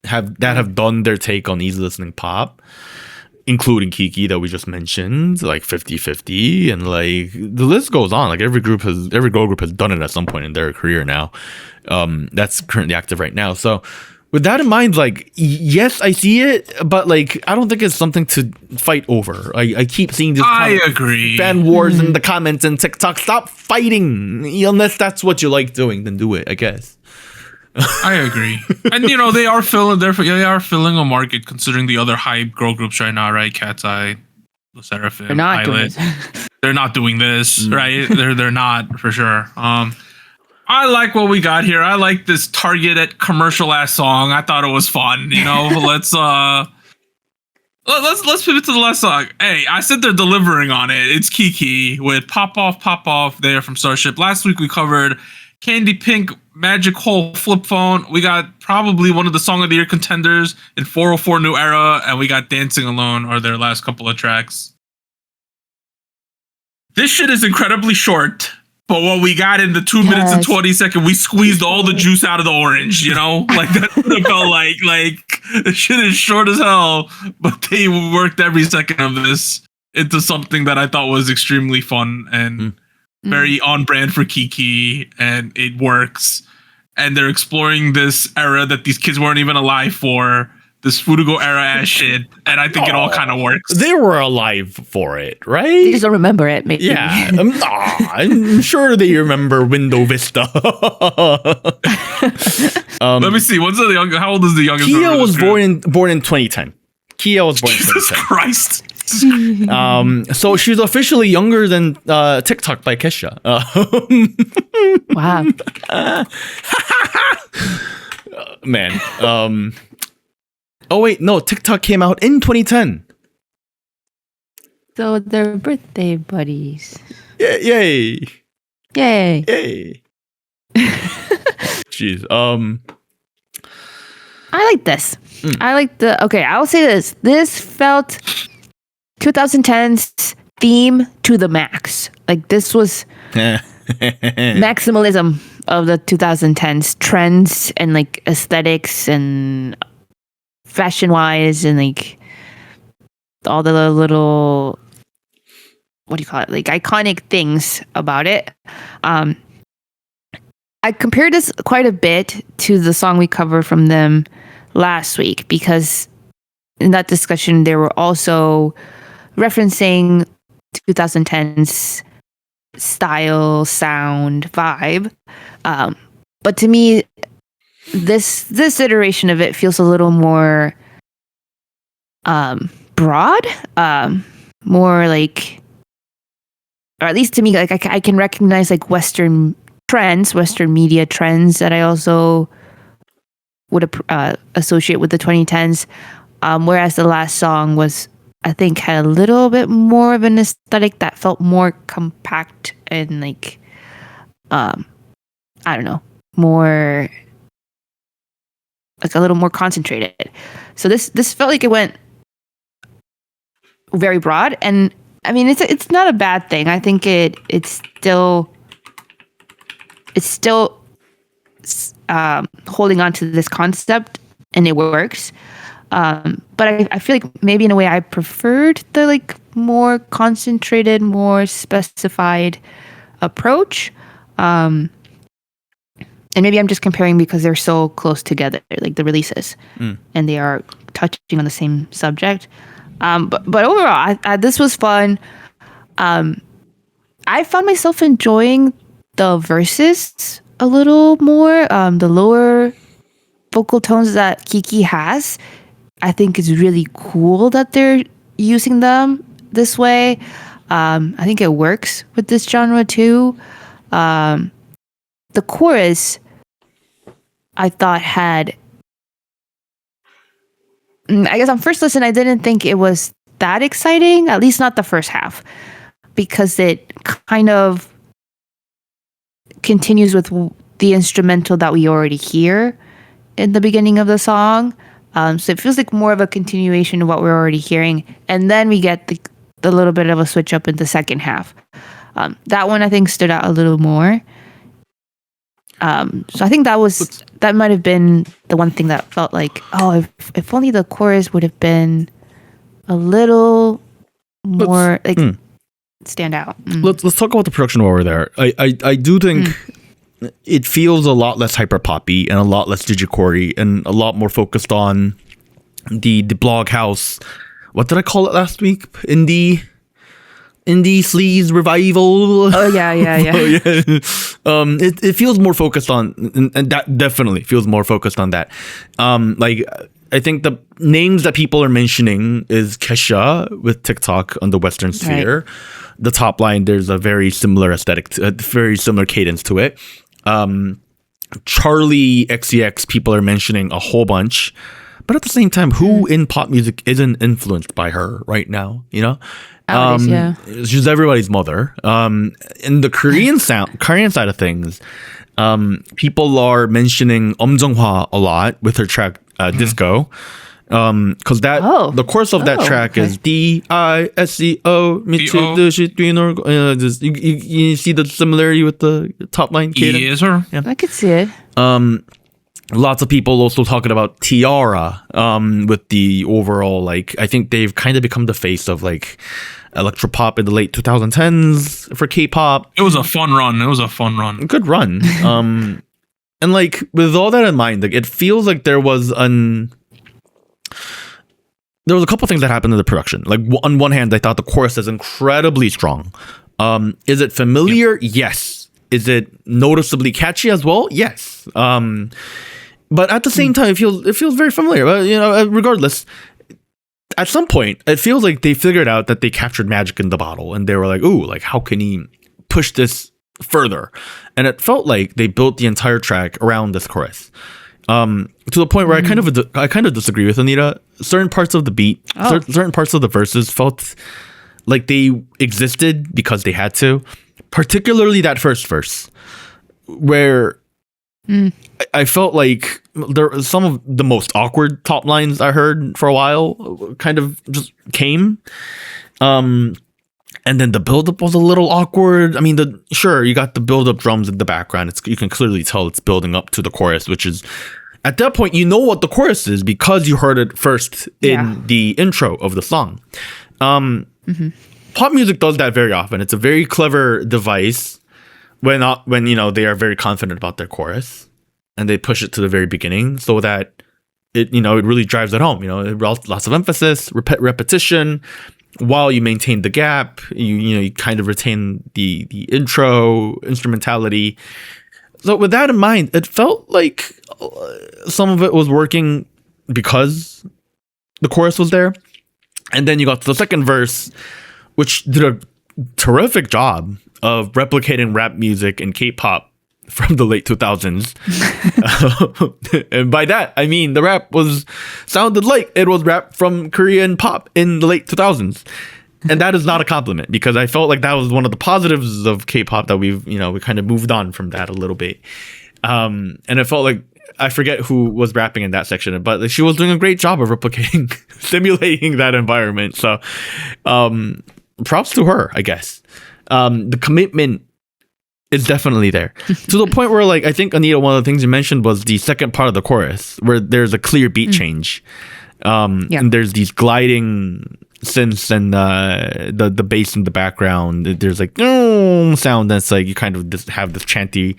have done their take on easy listening pop, including KiiiKiii that we just mentioned, like 50/50, and like the list goes on. Like every girl group has done it at some point in their career now. That's currently active right now. So with that in mind, like yes, I see it, but like I don't think it's something to fight over. I keep seeing this. I agree. Fan wars in the comments and TikTok. Stop fighting, unless that's what you like doing. Then do it, I guess. I agree, and you know they are filling a market considering the other hype girl groups right now, right? Cat's Eye, The Seraphim, They're not doing Islet. this. They're not doing this, right? They're not for sure. I like what we got here. I like this targeted commercial ass song. I thought it was fun. You know, let's pivot to the last song. Hey, I said they're delivering on it. It's KiiiKiii with Pop Off. They are from Starship. Last week we covered Candy Pink Magic Hole Flip Phone. We got probably one of the Song of the Year contenders in 404 New Era, and we got Dancing Alone are their last couple of tracks. This shit is incredibly short, but what we got in the 2 minutes and 20 seconds, we squeezed all the juice out of the orange, you know? Like that's what it felt like. Like the shit is short as hell, but they worked every second of this into something that I thought was extremely fun and very on brand for KiiiKiii, and it works. And they're exploring this era that these kids weren't even alive for, this Fuego era ass shit, and I think it all kind of works. They were alive for it, right? They just don't remember it, maybe. Yeah, I'm sure they remember Window Vista. Let me see. What's the young? How old is the youngest? Kia was born in 2010. Kia was born in 2010. Jesus Christ. So she's officially younger than TikTok by Kesha. Wow. Man. Oh wait, no, TikTok came out in 2010. So they're birthday buddies. Yeah, yay. Yay. Yay. Jeez. I like this. I like I'll say this. This felt 2010's theme to the max. Like this was maximalism of the 2010s trends and like aesthetics and fashion wise and like all the little, what do you call it? Like iconic things about it. I compared this quite a bit to the song we covered from them last week, because in that discussion they were also referencing 2010's style, sound, vibe. But to me, this iteration of it feels a little more broad, more like, or at least to me, like I can recognize like Western trends, Western media trends that I also would associate with the 2010s. Whereas the last song was, I think, had a little bit more of an aesthetic that felt more compact and like, I don't know, more like a little more concentrated. So this felt like it went very broad, and I mean it's not a bad thing. I think it's still holding on to this concept, and it works. But I feel like maybe in a way I preferred the like more concentrated, more specified approach. And maybe I'm just comparing because they're so close together, like the releases, and they are touching on the same subject. But overall, this was fun. I found myself enjoying the verses a little more. The lower vocal tones that KiiiKiii has, I think is really cool that they're using them this way. I think it works with this genre too. The chorus, I thought had, I guess on first listen, I didn't think it was that exciting, at least not the first half, because it kind of continues with the instrumental that we already hear in the beginning of the song. So it feels like more of a continuation of what we're already hearing. And then we get the little bit of a switch up in the second half. That one I think stood out a little more. So I think that might have been the one thing that felt like, oh, if only the chorus would have been a little more stand out. Let's talk about the production while we're there. I do think it feels a lot less hyper poppy and a lot less digicore and a lot more focused on the blog house. What did I call it last week? Indie sleaze revival. Oh yeah. It feels more focused on, and that definitely feels more focused on that. I think the names that people are mentioning is Kesha with TikTok on the Western Sphere. Right. The top line, there's a very similar aesthetic, a very similar cadence to it. Charlie XCX, people are mentioning a whole bunch. But at the same time, who in pop music isn't influenced by her right now? You know, she's everybody's mother. In the Korean side of things, people are mentioning Jung-hwa a lot with her track Disco. Because the chorus of that track is DISCO. You see the similarity with the top line cadence? Yes, sir. Yeah. I could see it. Lots of people also talking about Tiara with the overall, I think they've kind of become the face of electropop in the late 2010s for K-pop. It was a fun run. Good run. And with all that in mind, it feels like there was a couple things that happened in the production. On one hand, I thought the chorus is incredibly strong. Is it familiar? Yep. Yes. Is it noticeably catchy as well? Yes. But at the same time, it feels very familiar. But regardless, at some point, it feels like they figured out that they captured magic in the bottle, and they were like, "Ooh, how can he push this further?" And it felt like they built the entire track around this chorus. To the point where I kind of disagree with Anita. Certain parts of the beat, certain parts of the verses felt like they existed because they had to. Particularly that first verse, where I felt like there were some of the most awkward top lines I heard for a while kind of just came. And then the build-up was a little awkward. I mean, you got the build-up drums in the background. You can clearly tell it's building up to the chorus, which is, at that point, you know what the chorus is because you heard it first in the intro of the song. Pop music does that very often. It's a very clever device when they are very confident about their chorus and they push it to the very beginning so that it really drives it home. Lots of emphasis, repetition, while you maintain the gap. You kind of retain the intro instrumentality. So with that in mind, it felt like some of it was working because the chorus was there, and then you got to the second verse, which did a terrific job of replicating rap music and K-pop from the late 2000s. And by that, I mean the rap sounded like it was rap from Korean pop in the late 2000s. And that is not a compliment, because I felt like that was one of the positives of K-pop that we kind of moved on from that a little bit. And it felt like, I forget who was rapping in that section, but she was doing a great job of replicating, simulating that environment. So, props to her, I guess. The commitment is definitely there to the point where, I think, Anita, one of the things you mentioned was the second part of the chorus where there's a clear beat change. And there's these gliding synths and the bass in the background. There's sound that's you kind of just have this chanty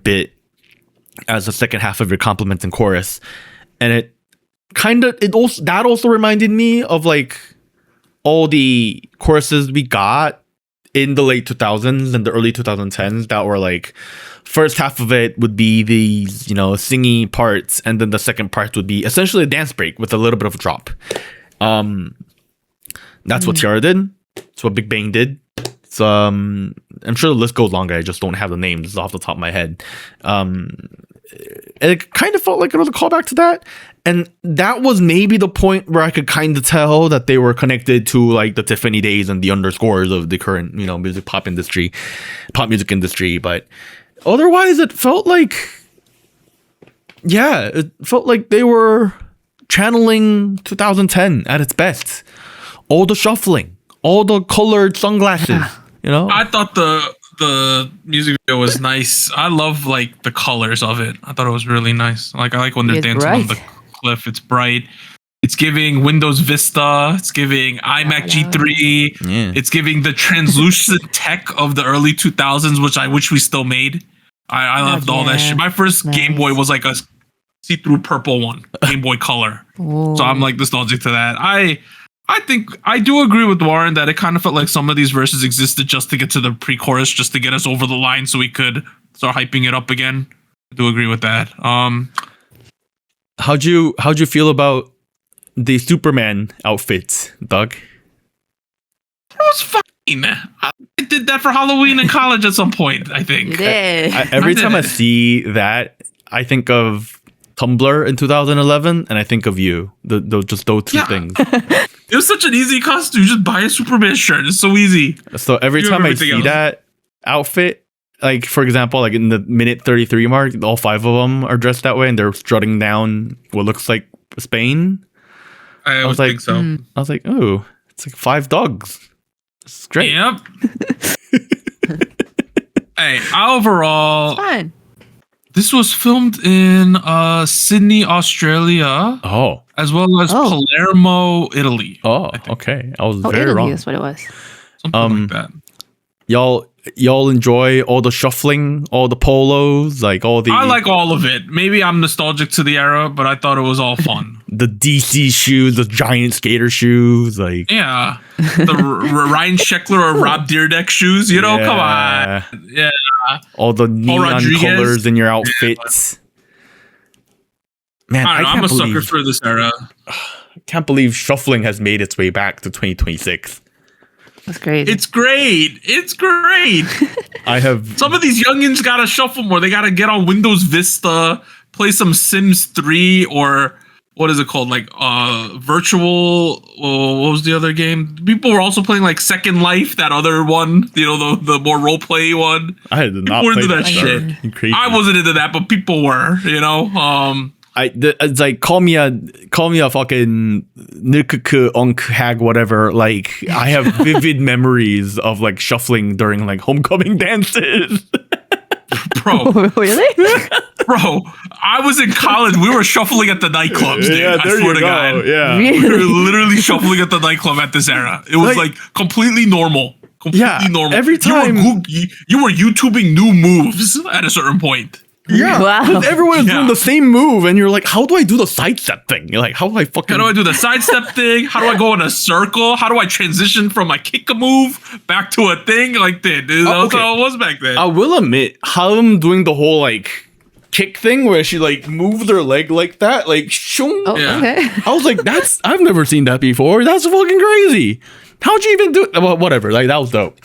bit as the second half of your complementing chorus. And it also reminded me of all the choruses we got in the late 2000s and the early 2010s that were first half of it would be these singy parts, and then the second part would be essentially a dance break with a little bit of a drop. That's what Tiara did. That's what Big Bang did. So I'm sure the list goes longer. I just don't have the names off the top of my head. And it kind of felt like it was a callback to that. And that was maybe the point where I could kind of tell that they were connected to the Tiffany days and the underscores of the current, pop music industry. But otherwise, it felt like they were channeling 2010 at its best. All the shuffling, all the colored sunglasses, you know? I thought the music video was nice. I love like the colors of it. I thought it was really nice. Like I like when they're It's dancing on the cliff. It's bright. It's giving Windows Vista. It's giving iMac G3. Yeah. It's giving the translucent tech of the early 2000s, which I wish we still made. I loved all that shit. My first Game Boy was like a see-through purple one, Game Boy Color. Ooh. So I'm like nostalgic to that. I think I do agree with Warren that it kind of felt like some of these verses existed just to get to the pre-chorus, just to get us over the line so we could start hyping it up again. I do agree with that. How'd you feel about the Superman outfits, Doug? It was fine. I did that for Halloween in college at some point, I think. You did. Every time I see that, I think of Tumblr in 2011, and I think of you. Just those two things. It was such an easy costume. You just buy a Superman shirt. It's so easy. So every time I see that outfit, like for example, like in the minute 33 mark, all 5 of them are dressed that way, and they're strutting down what looks like Spain. I was like, so. I was like, oh, it's like 5 dogs. It's great. Yep. Hey, overall, Fun. this was filmed in Sydney, Australia. Oh. As well as Palermo, Italy. Oh, okay. I was very Italy, wrong. that's what it was. Something like that. Y'all enjoy all the shuffling, all the polos, like all the. I like all of it. Maybe I'm nostalgic to the era, but I thought it was all fun. The DC shoes, the giant skater shoes, like. Yeah, the Ryan Sheckler or Rob Dyrdek shoes. You know, come on. Yeah. All the neon colors in your outfits. Man, I'm a sucker for this era. I can't believe shuffling has made its way back to 2026. That's great. It's great. It's great. I have some of these youngins gotta shuffle more. They gotta get on Windows Vista, play some Sims 3 or what is it called? Like virtual. What was the other game? People were also playing like Second Life, that other one. You know, the more role play one. I did not play into that shit. Crazy. I wasn't into that, but people were. You know. It's like call me a fucking nirkuku onk hag whatever. Like I have vivid memories of like shuffling during like homecoming dances. Bro, really? Bro, I was in college. We were shuffling at the nightclubs, dude. Yeah, I swear to God. Yeah, we were literally shuffling at the nightclub at this era. It was like completely normal. Completely normal. Every time you were YouTubing new moves at a certain point. Yeah, wow. Everyone is doing the same move, and you're like, "How do I do the sidestep thing?" You're like, "How do I fucking? How do I do the sidestep thing? How do I go in a circle? How do I transition from a kick a move back to a thing like that?" That's how it was back then. I will admit, I'm doing the whole like kick thing where she like moved her leg like that, like shoom. Oh, okay. I was like, I've never seen that before. That's fucking crazy. How'd you even do it? Well, whatever. Like that was dope.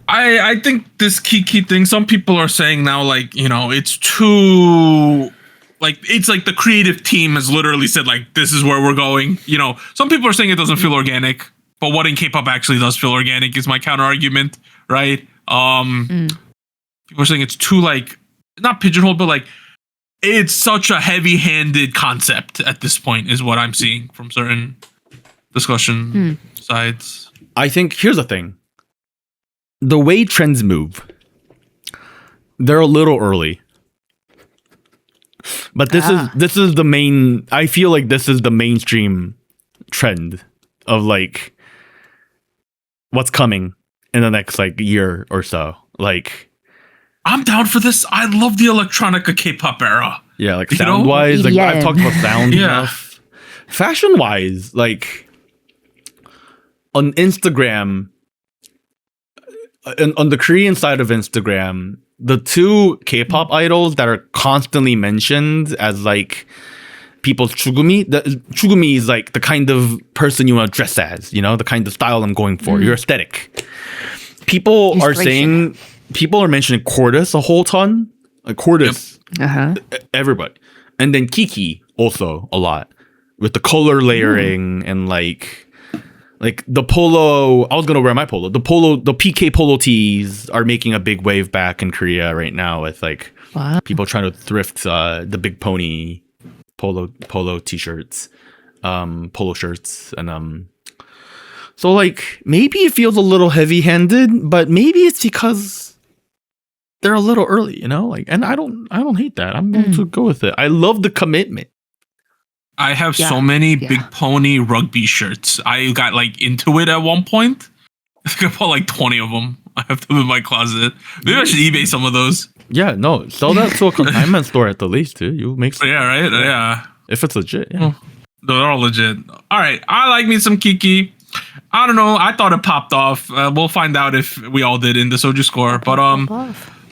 I think this KiiiKiii thing, some people are saying now, like, you know, it's too, like, it's like the creative team has literally said, like, this is where we're going. You know, some people are saying it doesn't feel organic, but what in K-pop actually does feel organic is my counter argument, right? People are saying it's too, like, not pigeonholed, but like, it's such a heavy-handed concept at this point is what I'm seeing from certain discussion sides. I think, here's the thing. The way trends move, they're a little early. But this is the main, I feel like this is the mainstream trend of like what's coming in the next like year or so. Like I'm down for this. I love the electronica K-pop era. Yeah, like sound wise, like I've talked about sound enough. Fashion wise, like on Instagram, on the Korean side of Instagram, the two K-pop idols that are constantly mentioned as like people's chugumi. Chugumi is like the kind of person you want to dress as, you know, the kind of style I'm going for, your aesthetic. People are mentioning Cordis a whole ton. Like Cordis, everybody. And then KiiiKiii also a lot with the color layering and like the polo. I was gonna wear my polo. The PK polo tees are making a big wave back in Korea right now with like people trying to thrift the big pony polo t-shirts, polo shirts, and so like maybe it feels a little heavy-handed, but maybe it's because they're a little early, you know? Like, and I don't hate that. I'm going to go with it. I love the commitment. I have so many Big Pony rugby shirts. I got like into it at one point. I think I bought like 20 of them. I have them in my closet. Maybe I should eBay some of those. Yeah, no, sell that to a consignment store at the least, too. You make some. Yeah, right? Yeah. If it's legit, yeah. They're all legit. All right. I like me some KiiiKiii. I don't know. I thought it popped off. We'll find out if we all did in the SojuScore. But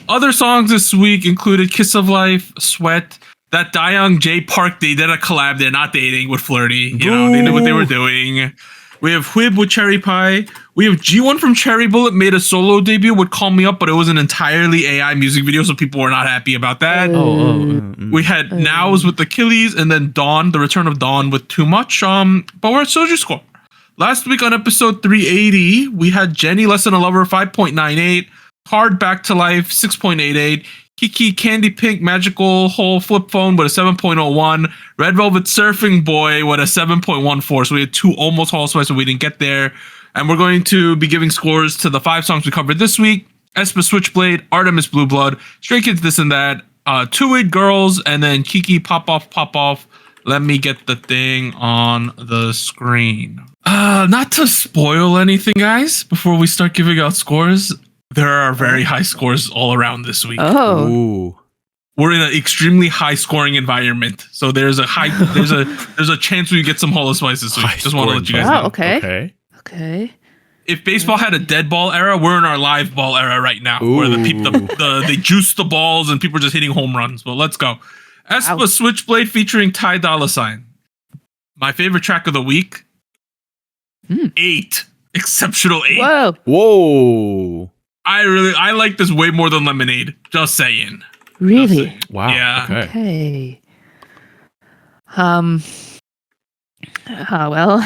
other songs this week included Kiss of Life, Sweat, that Dayoung J Park, they did a collab. They're not dating with Flirty. You know, they knew what they were doing. We have Whib with Cherry Pie. We have G1 from Cherry Bullet made a solo debut with Call Me Up, but it was an entirely AI music video, so people were not happy about that. We had Nows with the Killies, and then Dawn, the return of Dawn with Too Much. But we're at SojuScore. Last week on episode 380, we had Jenny Less Than a Lover 5.98, Hard Back to Life 6.88, KiiiKiii Candy Pink Magical Hole Flip Phone with a 7.01, Red Velvet Surfing Boy with a 7.14. So we had two almost Hall Spice, but we didn't get there. And we're going to be giving scores to the 5 songs we covered this week: aespa Switchblade, ARTMS Blue Blood, Stray Kids This and That, TUIDE Girls, and then KiiiKiii Pop Off. Let me get the thing on the screen. Not to spoil anything, guys, before we start giving out scores, there are very high scores all around this week. Ooh. We're in an extremely high scoring environment, so there's a chance we get some Holo Spice this week. Just want to let you guys know. Okay. If baseball had a dead ball era, we're in our live ball era right now, where they juice the balls and people are just hitting home runs. But let's go. aespa Switchblade featuring Dolla. My favorite track of the week. 8. Exceptional 8. Whoa. I like this way more than Lemonade. Just saying. Really? Wow. Yeah. Okay. Well,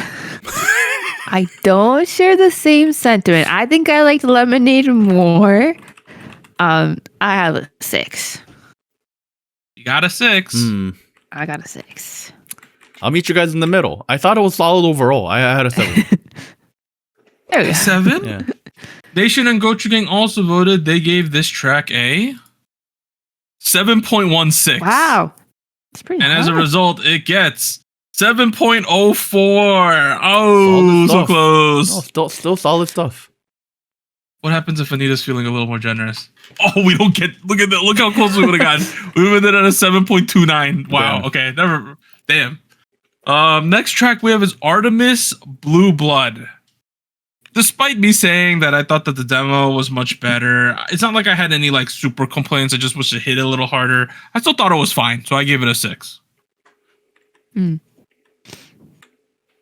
I don't share the same sentiment. I think I liked Lemonade more. I have a 6. You got a 6. I got a 6. I'll meet you guys in the middle. I thought it was solid overall. I had a 7. There we go. 7? Yeah. Nation and Gochujang also voted. They gave this track a 7.16. Wow. That's pretty And high. as a result, it gets 7.04. Oh, so close. No, still solid stuff. What happens if Anita's feeling a little more generous? Oh, we don't get. Look at that. Look how close we would have gotten. We would have done at a 7.29. Wow. Damn. Okay. Never. Damn. Next track we have is ARTMS Blue Blood. Despite me saying that I thought that the demo was much better, it's not like I had any like super complaints. I just wish it hit a little harder. I still thought it was fine, so I gave it a 6.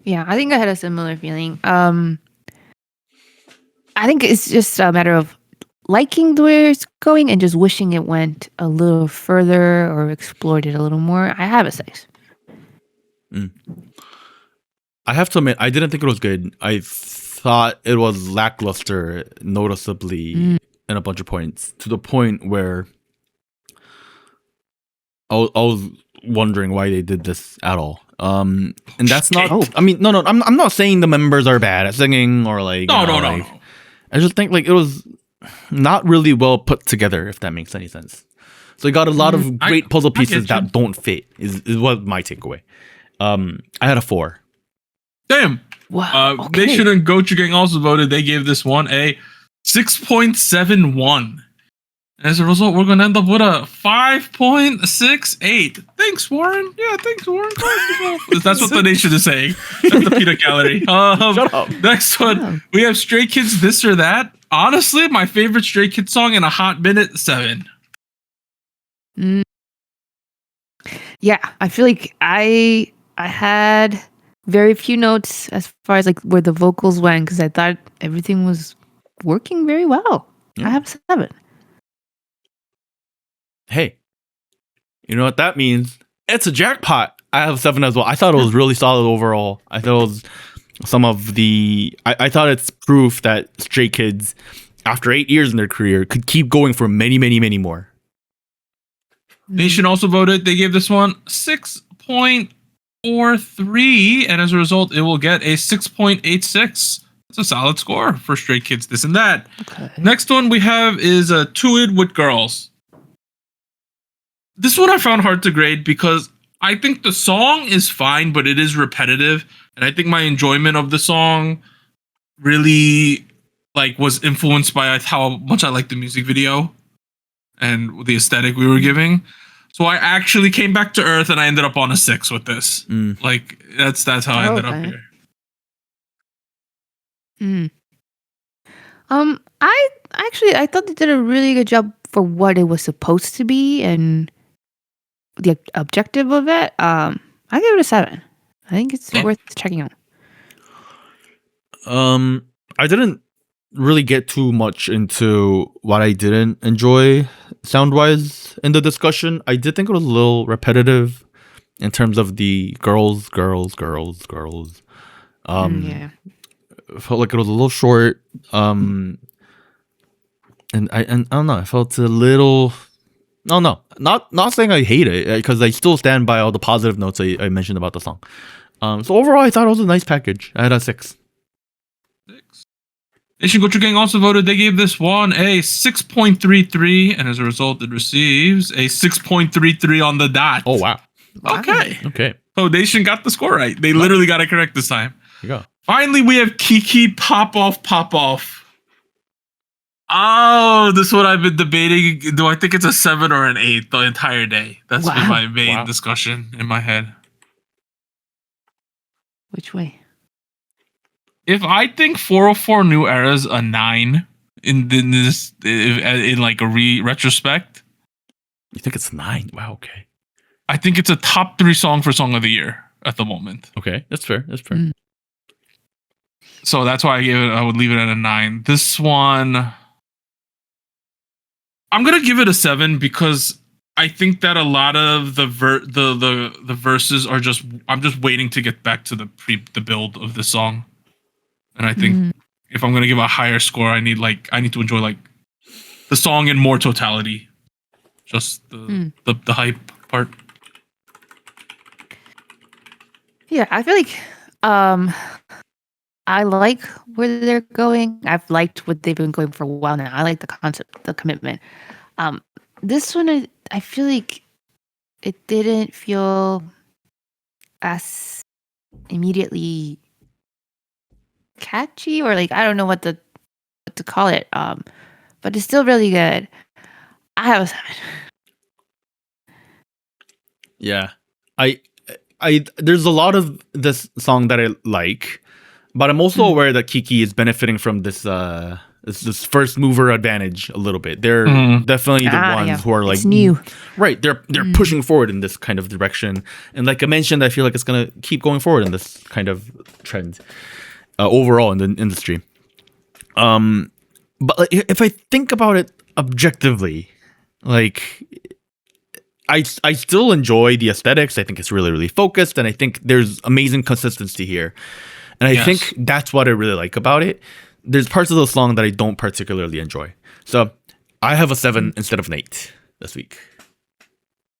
Yeah, I think I had a similar feeling. I think it's just a matter of liking where it's going and just wishing it went a little further or explored it a little more. I have a 6. I have to admit, I didn't think it was good. I thought it was lackluster, noticeably, in a bunch of points, to the point where I was wondering why they did this at all. And that's not. I mean, no. I'm not saying the members are bad at singing or like. No. I just think like it was not really well put together, if that makes any sense. So you got a lot of great puzzle pieces that don't fit. Is what my takeaway. I had a 4. Damn. Wow. Okay. Nation and Gochujang also voted. They gave this one a 6.71. As a result, we're going to end up with a 5.68. Thanks, Warren. Yeah, thanks, Warren. That's what the nation is saying. That's the peanut gallery. Shut up. Next one, we have Stray Kids This or That. Honestly, my favorite Stray Kids song in a hot minute, 7. Yeah, I feel like I had very few notes as far as like where the vocals went because I thought everything was working very well. I have a 7. Hey, you know what that means? It's a jackpot. I have a 7 as well. I thought it was really solid overall. I thought it was some of the. I thought it's proof that Stray Kids, after 8 years in their career, could keep going for many, many, many more. Nation also voted. They gave this one 6.5. 6.43, and as a result, it will get a 6.86. That's a solid score for Stray Kids, this and that. Okay. Next one we have is a TUIDE with Girls. This one I found hard to grade because I think the song is fine, but it is repetitive, and I think my enjoyment of the song really was influenced by how much I liked the music video and the aesthetic we were giving. So I actually came back to earth, and I ended up on a 6 with this. That's how I ended up here. I thought they did a really good job for what it was supposed to be and the objective of it. I give it a 7. I think it's worth checking out. I didn't really get too much into what I didn't enjoy sound-wise in the discussion. I did think it was a little repetitive in terms of the girls. Yeah. Felt like it was a little short. And I don't know. I felt a little. No, not saying I hate it because I still stand by all the positive notes I mentioned about the song. So overall, I thought it was a nice package. I had a 6. Nation Gochu Gang also voted. They gave this one a 6.33, and as a result, it receives a 6.33 on the dot. Oh wow. Okay. So Nation got the score right. They literally got it correct this time. Here you go. Finally, we have KiiiKiii Pop Off. Oh, this one I've been debating. Do I think it's a 7 or an 8 the entire day? That's been my main discussion in my head. Which way? If I think 404 New Era's a 9 in this in like a retrospect. You think it's 9? Wow, okay. I think it's a top 3 song for Song of the Year at the moment. Okay, that's fair. So that's why I would leave it at a 9. This one, I'm gonna give it a 7 because I think that a lot of the verses are I'm just waiting to get back to the build of the song, and I think if I'm gonna give a higher score, I need to enjoy the song in more totality, just the hype part. Yeah, I feel like I like where they're going. I've liked what they've been going for a while now. I like the concept, the commitment. This one, I feel like it didn't feel as immediately catchy, or I don't know what to call it. But it's still really good. I have a 7. Yeah, I there's a lot of this song that I like, but I'm also aware that KiiiKiii is benefiting from this this first mover advantage a little bit. They're definitely the ones who are it's new. Right, they're pushing forward in this kind of direction, and like I mentioned, I feel like it's gonna keep going forward in this kind of trend overall in the industry. But if I think about it objectively, I still enjoy the aesthetics. I think it's really, really focused, and I think there's amazing consistency here. And I think that's what I really like about it. There's parts of the song that I don't particularly enjoy. So I have a 7 instead of an 8 this week.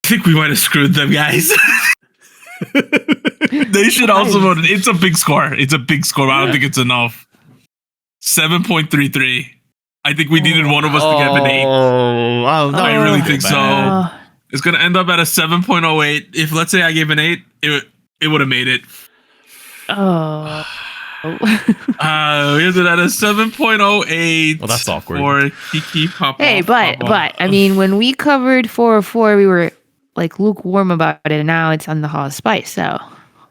I think we might have screwed them, guys. They should also vote. It's a big score. I don't think it's enough. 7.33. I think we needed one of us to get an 8. Oh, no. I really think so. It's going to end up at a 7.08. If, let's say, I gave an 8, it would have made it. Oh. We ended at a 7.08. Well, that's awkward. For KiiiKiii Pop. Hey, but I mean, when we covered 404, we were lukewarm about it, and now it's on the Hall of Spice. So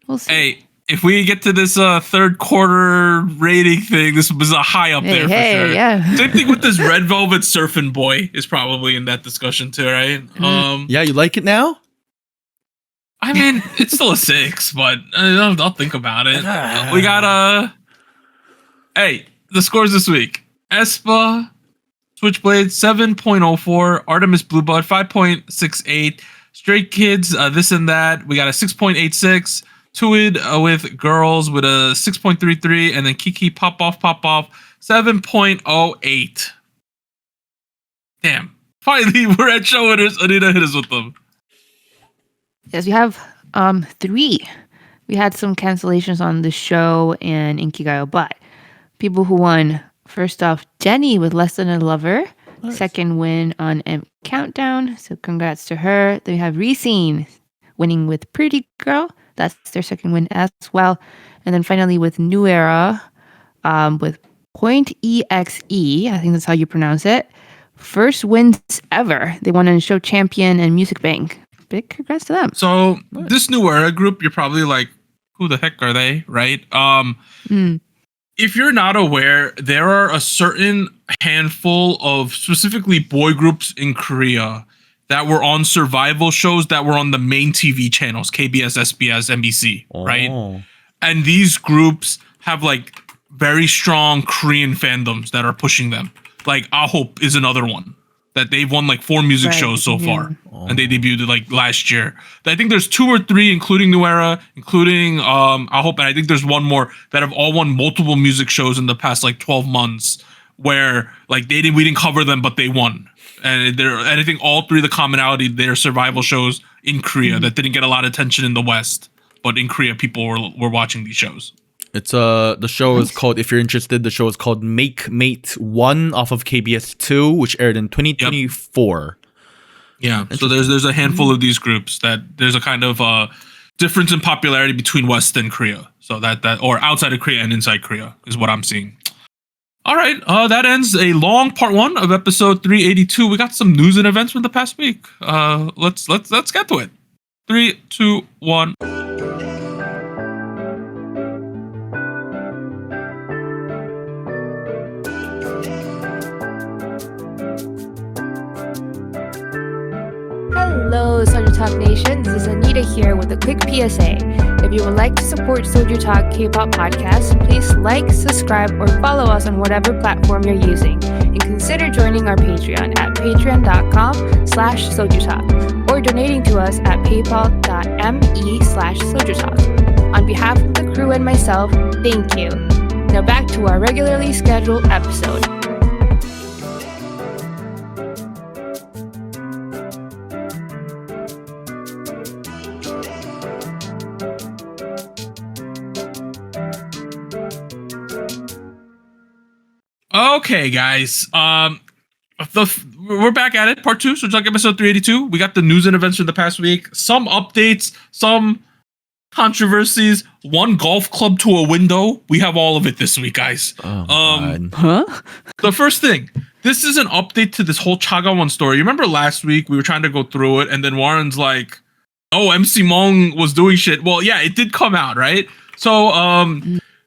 we'll see. Hey, if we get to this third quarter rating thing, this was a high up there for sure. Yeah. Same thing with this Red Velvet Surfing Boy is probably in that discussion too, right? Yeah, you like it now? I mean, it's still a 6, but I'll think about it. We got hey, the scores this week: aespa, Switchblade 7.04, ARTMS Blueblood 5.68, Stray Kids this and that. We got a 6.86. TUIDE with Girls with a 6.33, and then KiiiKiii Pop Off 7.08. Damn. Finally, we're at show winners. Anita, hit us with them. Yes, we have Three. We had some cancellations on the show and Inkigayo, but people who won. First off, Jenny with Less Than a Lover. Nice. Second win on M Countdown. So congrats to her. Then we have Reseen winning with Pretty Girl. That's their second win as well. And then finally with New Era with Point EXE. I think that's how you pronounce it. First wins ever. They won on Show Champion and Music Bank. Big congrats to them. So this New Era group, you're probably like, who the heck are they, right? If you're not aware, there are a certain handful of specifically boy groups in Korea that were on survival shows that were on the main TV channels, KBS, SBS, MBC, right? And these groups have like very strong Korean fandoms that are pushing them. Like Ahop is another one that they've won like 4 music shows so far, and they debuted like last year. I think there's 2 or 3, including New Era, including Ahop, and I think there's one more that have all won multiple music shows in the past like 12 months, where like we didn't cover them, but they won. And I think all 3 of the commonality, they're survival shows in Korea that didn't get a lot of attention in the West, but in Korea people were watching these shows. It's the show is called, if you're interested, the show is called Make Mate 1 off of KBS 2, which aired in 2024. Yeah, so there's a handful of these groups that there's a kind of difference in popularity between West and Korea. So that or outside of Korea and inside Korea is what I'm seeing. All right, that ends a long part 1 of episode 382. We got some news and events from the past week. Let's get to it. 3, 2, 1. Hello, SojuTalk Nation. This is Anita here with a quick PSA. If you would like to support SojuTalk Kpop Podcast, please like, subscribe, or follow us on whatever platform you're using. And consider joining our Patreon at patreon.com/SojuTalk or donating to us at paypal.me/SojuTalk. On behalf of the crew and myself, thank you. Now back to our regularly scheduled episode. Okay, guys. We're back at it. Part 2. So it's like episode 382. We got the news and events from the past week. Some updates, some controversies, one golf club to a window. We have all of it this week, guys. The first thing. This is an update to this whole Chagawon story. You remember last week we were trying to go through it, and then Warren's like, "Oh, MC Mong was doing shit." Well, yeah, it did come out, right? So,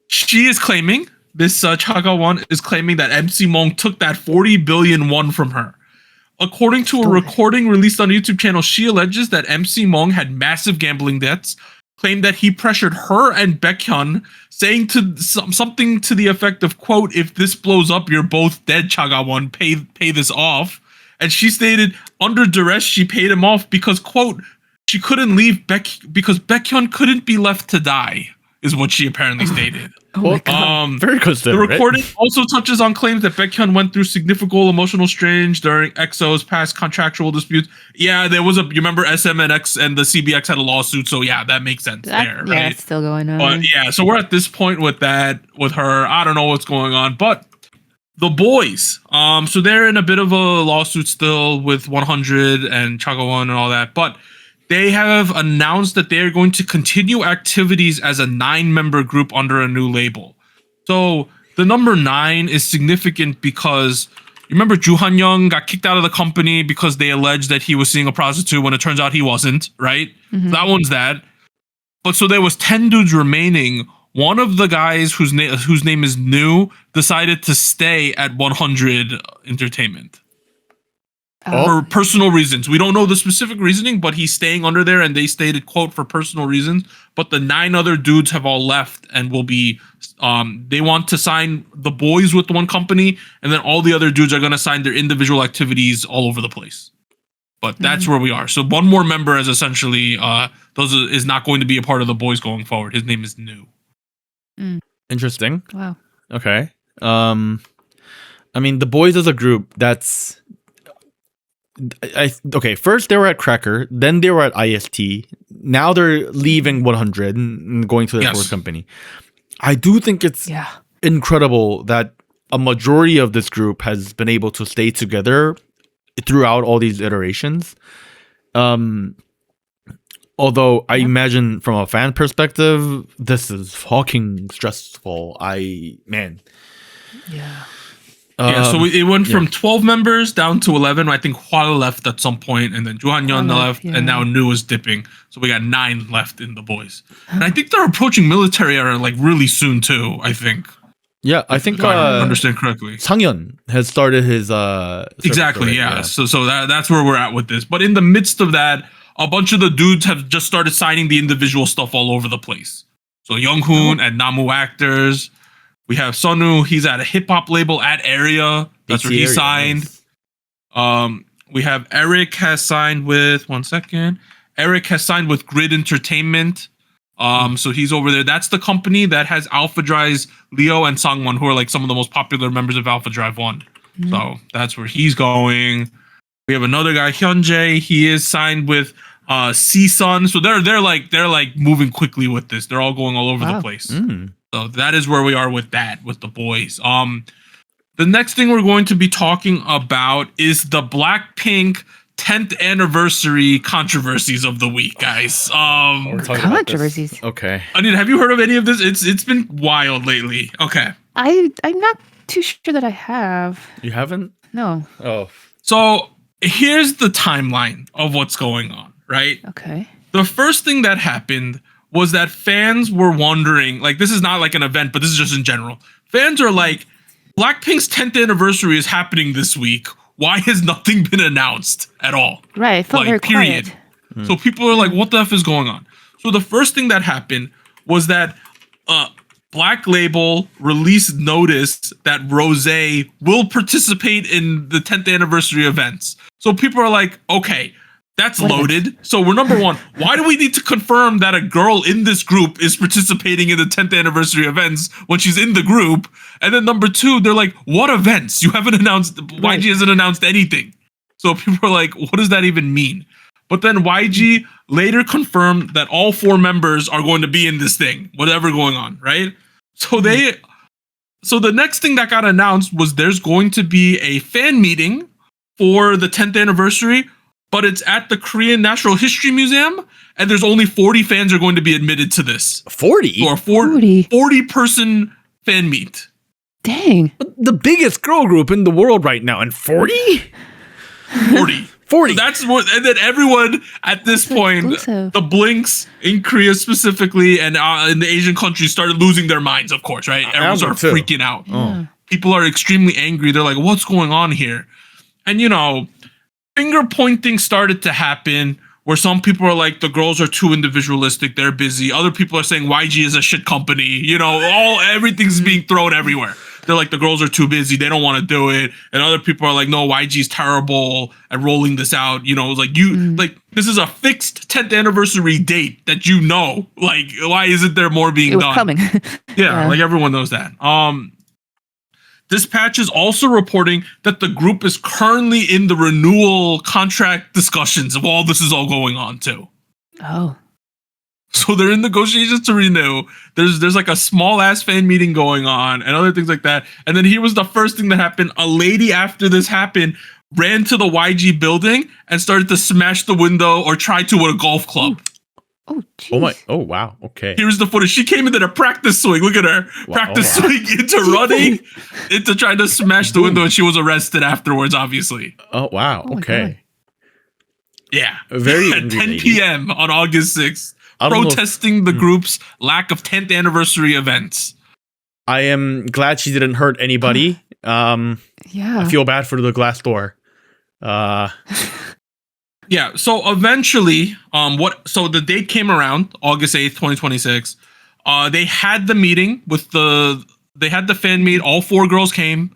she is claiming. This Chagawon is claiming that MC Mong took that 40 billion won from her. According to a recording released on YouTube channel, she alleges that MC Mong had massive gambling debts, claimed that he pressured her and Baekhyun, saying to something to the effect of, quote, "If this blows up, you're both dead, Chagawon, pay this off." And she stated, under duress, she paid him off because, quote, she couldn't leave because Baekhyun couldn't be left to die, is what she apparently stated. Very considerate. The recording also touches on claims that Baekhyun went through significant emotional strain during EXO's past contractual disputes. Yeah, there was you remember SMNX and the CBX had a lawsuit, so yeah, that makes sense there, right? Yeah, it's still going on. But yeah, so we're at this point with that, with her. I don't know what's going on, but the boys, so they're in a bit of a lawsuit still with 100 and Chagawon and all that, but they have announced that they are going to continue activities as a 9-member group under a new label. So the number 9 is significant because you remember Ju Han-young got kicked out of the company because they alleged that he was seeing a prostitute when it turns out he wasn't, right? Mm-hmm. So that one's that. But so there was 10 dudes remaining. One of the guys whose name is New decided to stay at 100 Entertainment. For personal reasons. We don't know the specific reasoning, but he's staying under there, and they stated, quote, for personal reasons. But the 9 other dudes have all left and will be, they want to sign the boys with one company, and then all the other dudes are going to sign their individual activities all over the place. But that's where we are. So one more member is essentially, is not going to be a part of the boys going forward. His name is New. Interesting. Wow. Okay. I mean, the boys as a group, that's... okay, first they were at Cracker, then they were at IST, now they're leaving 100 and going to their fourth company. I do think it's incredible that a majority of this group has been able to stay together throughout all these iterations. Although I imagine from a fan perspective, this is fucking stressful. So it went from 12 members down to 11. I think Hwa left at some point, and then Juhanyeon left, and now Nu is dipping. So we got 9 left in the boys. And I think they're approaching military era like really soon too, I think. Yeah, I think if I understand correctly. Sangyeon has started his exactly, yeah. So that's where we're at with this. But in the midst of that, a bunch of the dudes have just started signing the individual stuff all over the place. So Younghoon at Namu Actors. We have Sonu, he's at a hip hop label at Area. That's where he signed. We have Eric has signed with Eric has signed with Grid Entertainment. So he's over there. That's the company that has Alpha Drive's Leo and Sangwon, who are like some of the most popular members of Alpha Drive 1. So that's where he's going. We have another guy, Hyunjae. He is signed with C-Sun. So they're like moving quickly with this. They're all going all over the place. So that is where we are with that, with the boys. The next thing we're going to be talking about is the Blackpink 10th anniversary controversies of the week, guys. Controversies. Okay. I mean, have you heard of any of this? It's been wild lately. Okay. I'm not too sure that I have. You haven't? No. Oh. So here's the timeline of what's going on, right? Okay. The first thing that happened was that fans were wondering, like, this is not like an event, but this is just in general. Fans are like, Blackpink's 10th anniversary is happening this week. Why has nothing been announced at all? Right, it felt very quiet. So people are like, what the F is going on? So the first thing that happened was that Black Label released notice that Rosé will participate in the 10th anniversary events. So people are like, okay, that's loaded. So we're number one. Why do we need to confirm that a girl in this group is participating in the 10th anniversary events when she's in the group? And then number two, they're like, what events? You haven't announced, YG hasn't announced anything. So people are like, what does that even mean? But then YG later confirmed that all 4 members are going to be in this thing, whatever going on, right? So the next thing that got announced was there's going to be a fan meeting for the 10th anniversary, but it's at the Korean Natural History Museum, and there's only 40 fans are going to be admitted to this. 40? So a 40-person fan meet. Dang. The biggest girl group in the world right now, and 40? 40. So that's what, and then everyone at this point, the Blinks in Korea specifically, and in the Asian countries started losing their minds, of course, right? Everyone started freaking out. Yeah. People are extremely angry. They're like, what's going on here? And, you know, finger pointing started to happen where some people are like, the girls are too individualistic. They're busy. Other people are saying YG is a shit company. You know, everything's being thrown everywhere. They're like, the girls are too busy. They don't want to do it. And other people are like, no, YG's terrible at rolling this out. You know, like like this is a fixed 10th anniversary date that you know. Like, why isn't there more being done? Coming. Yeah, like everyone knows that. Dispatch is also reporting that the group is currently in the renewal contract discussions of all this is all going on too. Oh. So they're in negotiations to renew. There's like a small ass fan meeting going on and other things like that. And then here was the first thing that happened. A lady after this happened ran to the YG building and started to smash the window or try to with a golf club. Oh, geez. Oh, wow. Okay. Here's the footage. She came into the practice swing. Look at her. Wow. Practice swing into running, into trying to smash the window, and she was arrested afterwards, obviously. Oh, wow. Okay. Yeah. Very at 10 p.m. on August 6th. Protesting the group's lack of 10th anniversary events. I am glad she didn't hurt anybody. Yeah. I feel bad for the glass door. Yeah, so eventually, so the date came around, August 8th, 2026. They had the meeting they had the fan meet, all 4 girls came.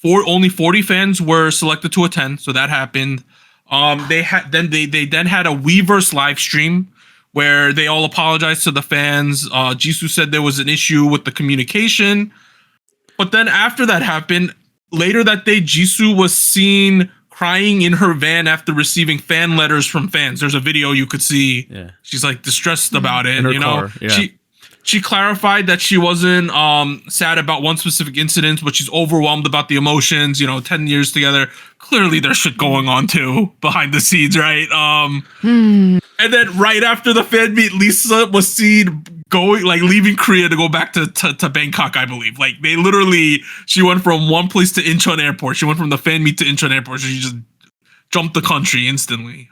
Only 40 fans were selected to attend, so that happened. They then had a Weverse live stream where they all apologized to the fans. Jisoo said there was an issue with the communication. But then after that happened, later that day, Jisoo was seen crying in her van after receiving fan letters from fans. There's a video you could see. Yeah. She's like distressed about it. In her You know, car, yeah. she clarified that she wasn't sad about one specific incident, but she's overwhelmed about the emotions. You know, 10 years together. Clearly, there's shit going on too behind the scenes, right? And then right after the fan meet, Lisa was seen leaving Korea to go back to Bangkok, I believe. Like they literally, she went from one place to Incheon Airport. She went from the fan meet to Incheon Airport. So she just jumped the country instantly.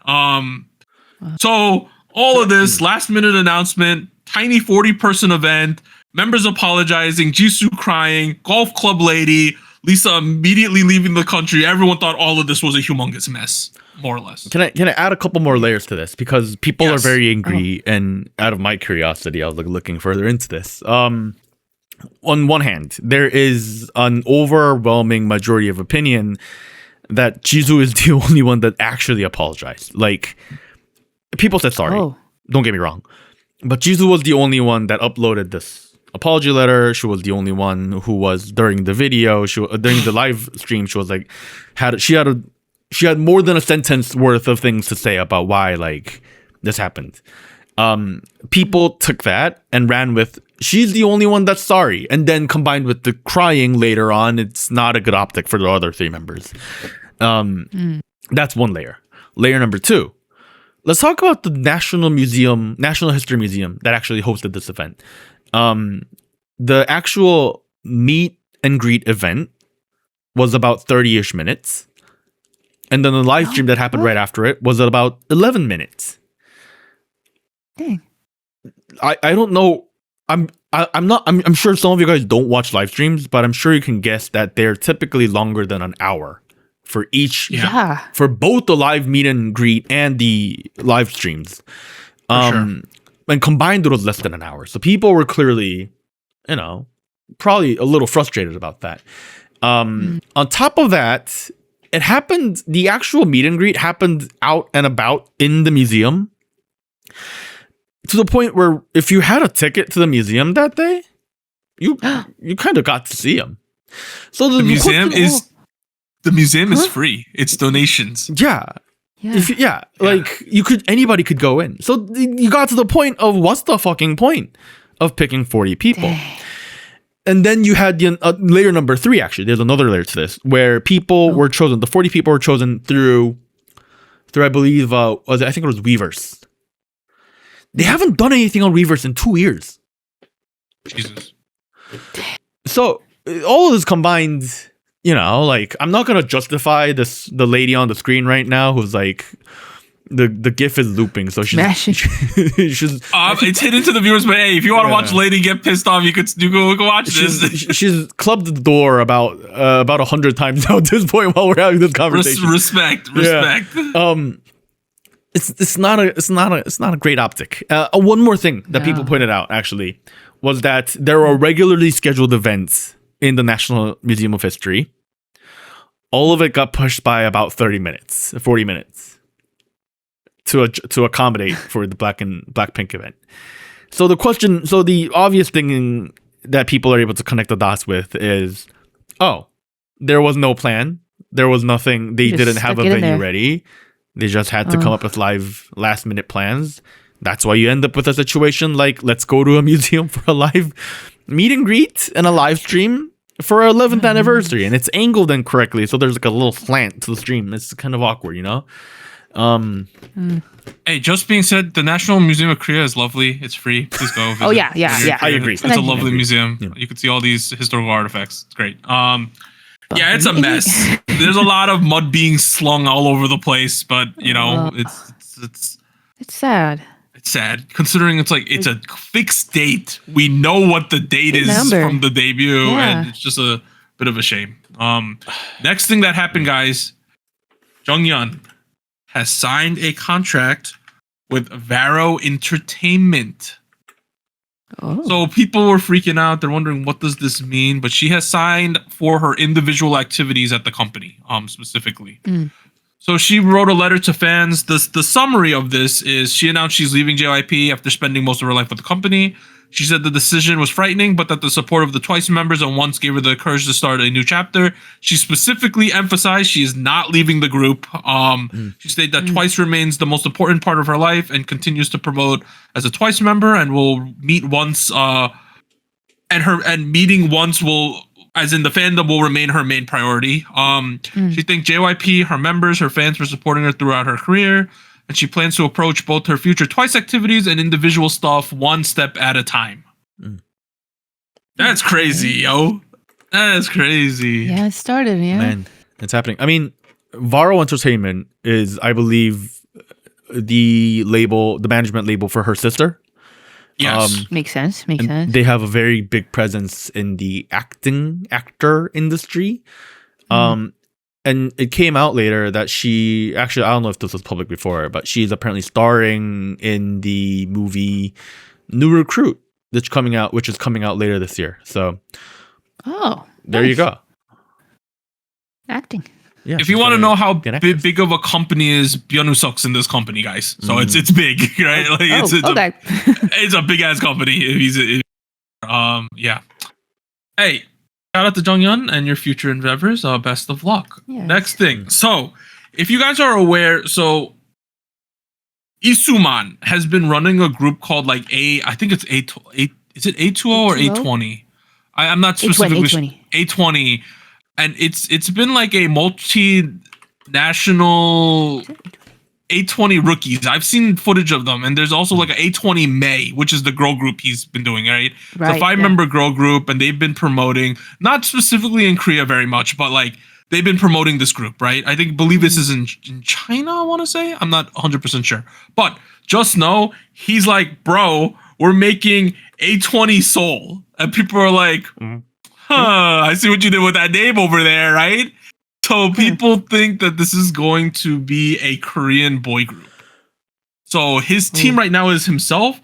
So all of this last minute announcement, tiny 40-person event, members apologizing, Jisoo crying, golf club lady, Lisa immediately leaving the country. Everyone thought all of this was a humongous mess, more or less. Can I add a couple more layers to this, because people are very angry, and out of my curiosity, I was looking further into this. On one hand, there is an overwhelming majority of opinion that Jisoo is the only one that actually apologized. Like, people said sorry. Don't get me wrong, but Jisoo was the only one that uploaded this apology letter. She was the only one who was during the video. During the live stream, she was like, she had more than a sentence worth of things to say about why like this happened. People took that and ran with, she's the only one that's sorry, and then combined with the crying later on, it's not a good optic for the other three members. That's one layer. Layer number two. Let's talk about the National History Museum that actually hosted this event. The actual meet and greet event was about 30-ish minutes. And then the live stream that happened right after it was about 11 minutes. Dang. I don't know. I'm sure some of you guys don't watch live streams, but I'm sure you can guess that they're typically longer than an hour for each. Yeah. For both the live meet and greet and the live streams. And combined, it was less than an hour. So people were clearly, probably a little frustrated about that. On top of that, it happened, the actual meet and greet happened out and about in the museum, to the point where if you had a ticket to the museum that day, you kind of got to see him. So the museum is free. It's donations. Yeah. Anybody could go in. So you got to the point of, what's the fucking point of picking 40 people? Dang. And then you had layer number 3, actually. There's another layer to this, where people were chosen. The 40 people were chosen through I believe, I think it was Weverse. They haven't done anything on Weverse in 2 years. Jesus. So all of this combined, I'm not going to justify the lady on the screen right now who's like, the GIF is looping, so she's it's hidden to the viewers. But hey, if you want to watch lady get pissed off, you go watch this. She's clubbed the door about 100 times now at this point while we're having this conversation. Respect. Yeah. It's not a great optic. One more thing that people pointed out actually was that there are regularly scheduled events in the National Museum of History. All of it got pushed by about 40 minutes to accommodate for the Blackpink event. So the obvious thing that people are able to connect the dots with is, there was no plan. There was nothing. They didn't have a venue ready. They just had to come up with last minute plans. That's why you end up with a situation like, let's go to a museum for a live meet and greet and a live stream for our 11th anniversary. And it's angled incorrectly. So there's like a little slant to the stream. It's kind of awkward, Hey, just being said, the National Museum of Korea is lovely. It's free. Please go visit. I agree. It's a lovely museum. Yeah. You can see all these historical artifacts. It's great. It's a mess. There's a lot of mud being slung all over the place, but it's sad. It's sad considering it's a fixed date. We know what the date is from the debut, and it's just a bit of a shame. Next thing that happened, guys, Jonghyun has signed a contract with Varo Entertainment. So people were freaking out. They're wondering, what does this mean? But she has signed for her individual activities at the company, specifically. So she wrote a letter to fans. The summary of this is she announced she's leaving JYP after spending most of her life with the company. She said the decision was frightening, but that the support of the TWICE members and once gave her the courage to start a new chapter. She specifically emphasized she is not leaving the group. She stated that TWICE remains the most important part of her life and continues to promote as a TWICE member and will meet once and meeting once will, as in the fandom, will remain her main priority. She thanked JYP, her members, her fans for supporting her throughout her career, and she plans to approach both her future TWICE activities and individual stuff one step at a time. That's crazy, yo. That's crazy. Yeah, it started, yeah. Man, it's happening. I mean, Varo Entertainment is, I believe, the management label for her sister. Yes. Makes sense. Makes sense. They have a very big presence in the actor industry. And it came out later that she actually, I don't know if this was public before, but she's apparently starring in the movie New Recruit, which is coming out later this year. So, there you go. Acting. Yeah, if you want to know how big of a company is, Byung-woo sucks in this company, guys. So it's big, right? Like okay. It's a big ass company. Yeah. Hey, shout out to Jonghyun and your future endeavors. Best of luck. Yes. Next thing. So, if you guys are aware, so Isuman has been running a group called I think it's is it A20 or A20? I'm not specifically A20. And it's been like a multinational A20 rookies. I've seen footage of them, and there's also like an A20 May, which is the girl group he's been doing, right? It's a 5-member girl group, and they've been promoting, not specifically in Korea very much, but like they've been promoting this group, right? Believe this is in China, I want to say. I'm not 100% sure. But just know, he's like, bro, we're making A20 Seoul. And people are like, I see what you did with that name over there, right? So people think that this is going to be a Korean boy group. So his team right now is himself,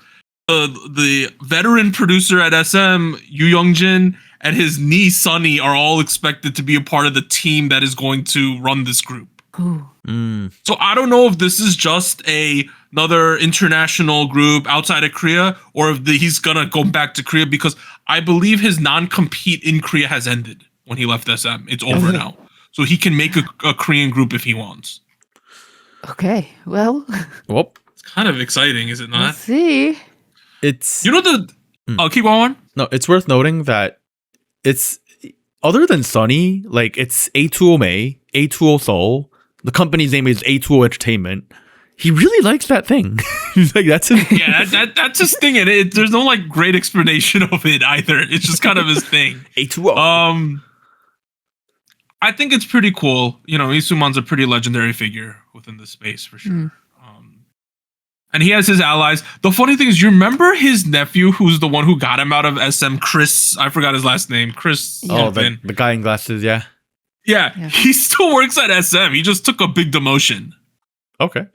the veteran producer at SM, Yoo Young-jin, and his niece, Sunny, are all expected to be a part of the team that is going to run this group. So I don't know if this is just another international group outside of Korea, or if he's gonna go back to Korea, because I believe his non-compete in Korea has ended when he left SM. It's over now, so he can make a Korean group if he wants. Okay, well, it's kind of exciting, is it not? Let's see. It's keep going. No, it's worth noting that it's other than Sunny, like it's A20 May, A20 Seoul. The company's name is A20 Entertainment. He really likes that thing. He's like, that's his that's his thing. And there's no like great explanation of it either. It's just kind of his thing. A20. I think it's pretty cool. You know, Isuman's a pretty legendary figure within the space for sure. And he has his allies. The funny thing is, you remember his nephew, who's the one who got him out of SM, Chris? I forgot his last name. Chris. Oh, the guy in glasses, yeah. Yeah, he still works at SM. He just took a big demotion. Okay.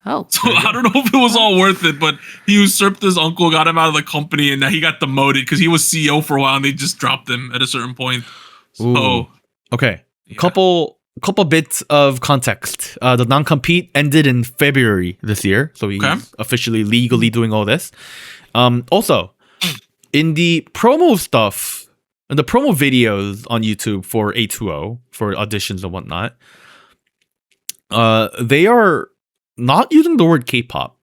Oh. So I don't know if it was all worth it, but he usurped his uncle, got him out of the company, and now he got demoted because he was CEO for a while and they just dropped him at a certain point. So, okay. Yeah. Couple bits of context. The non-compete ended in February this year, so he's officially legally doing all this. Also, in the promo stuff, and the promo videos on YouTube for A20, for auditions and whatnot, they are not using the word K-pop.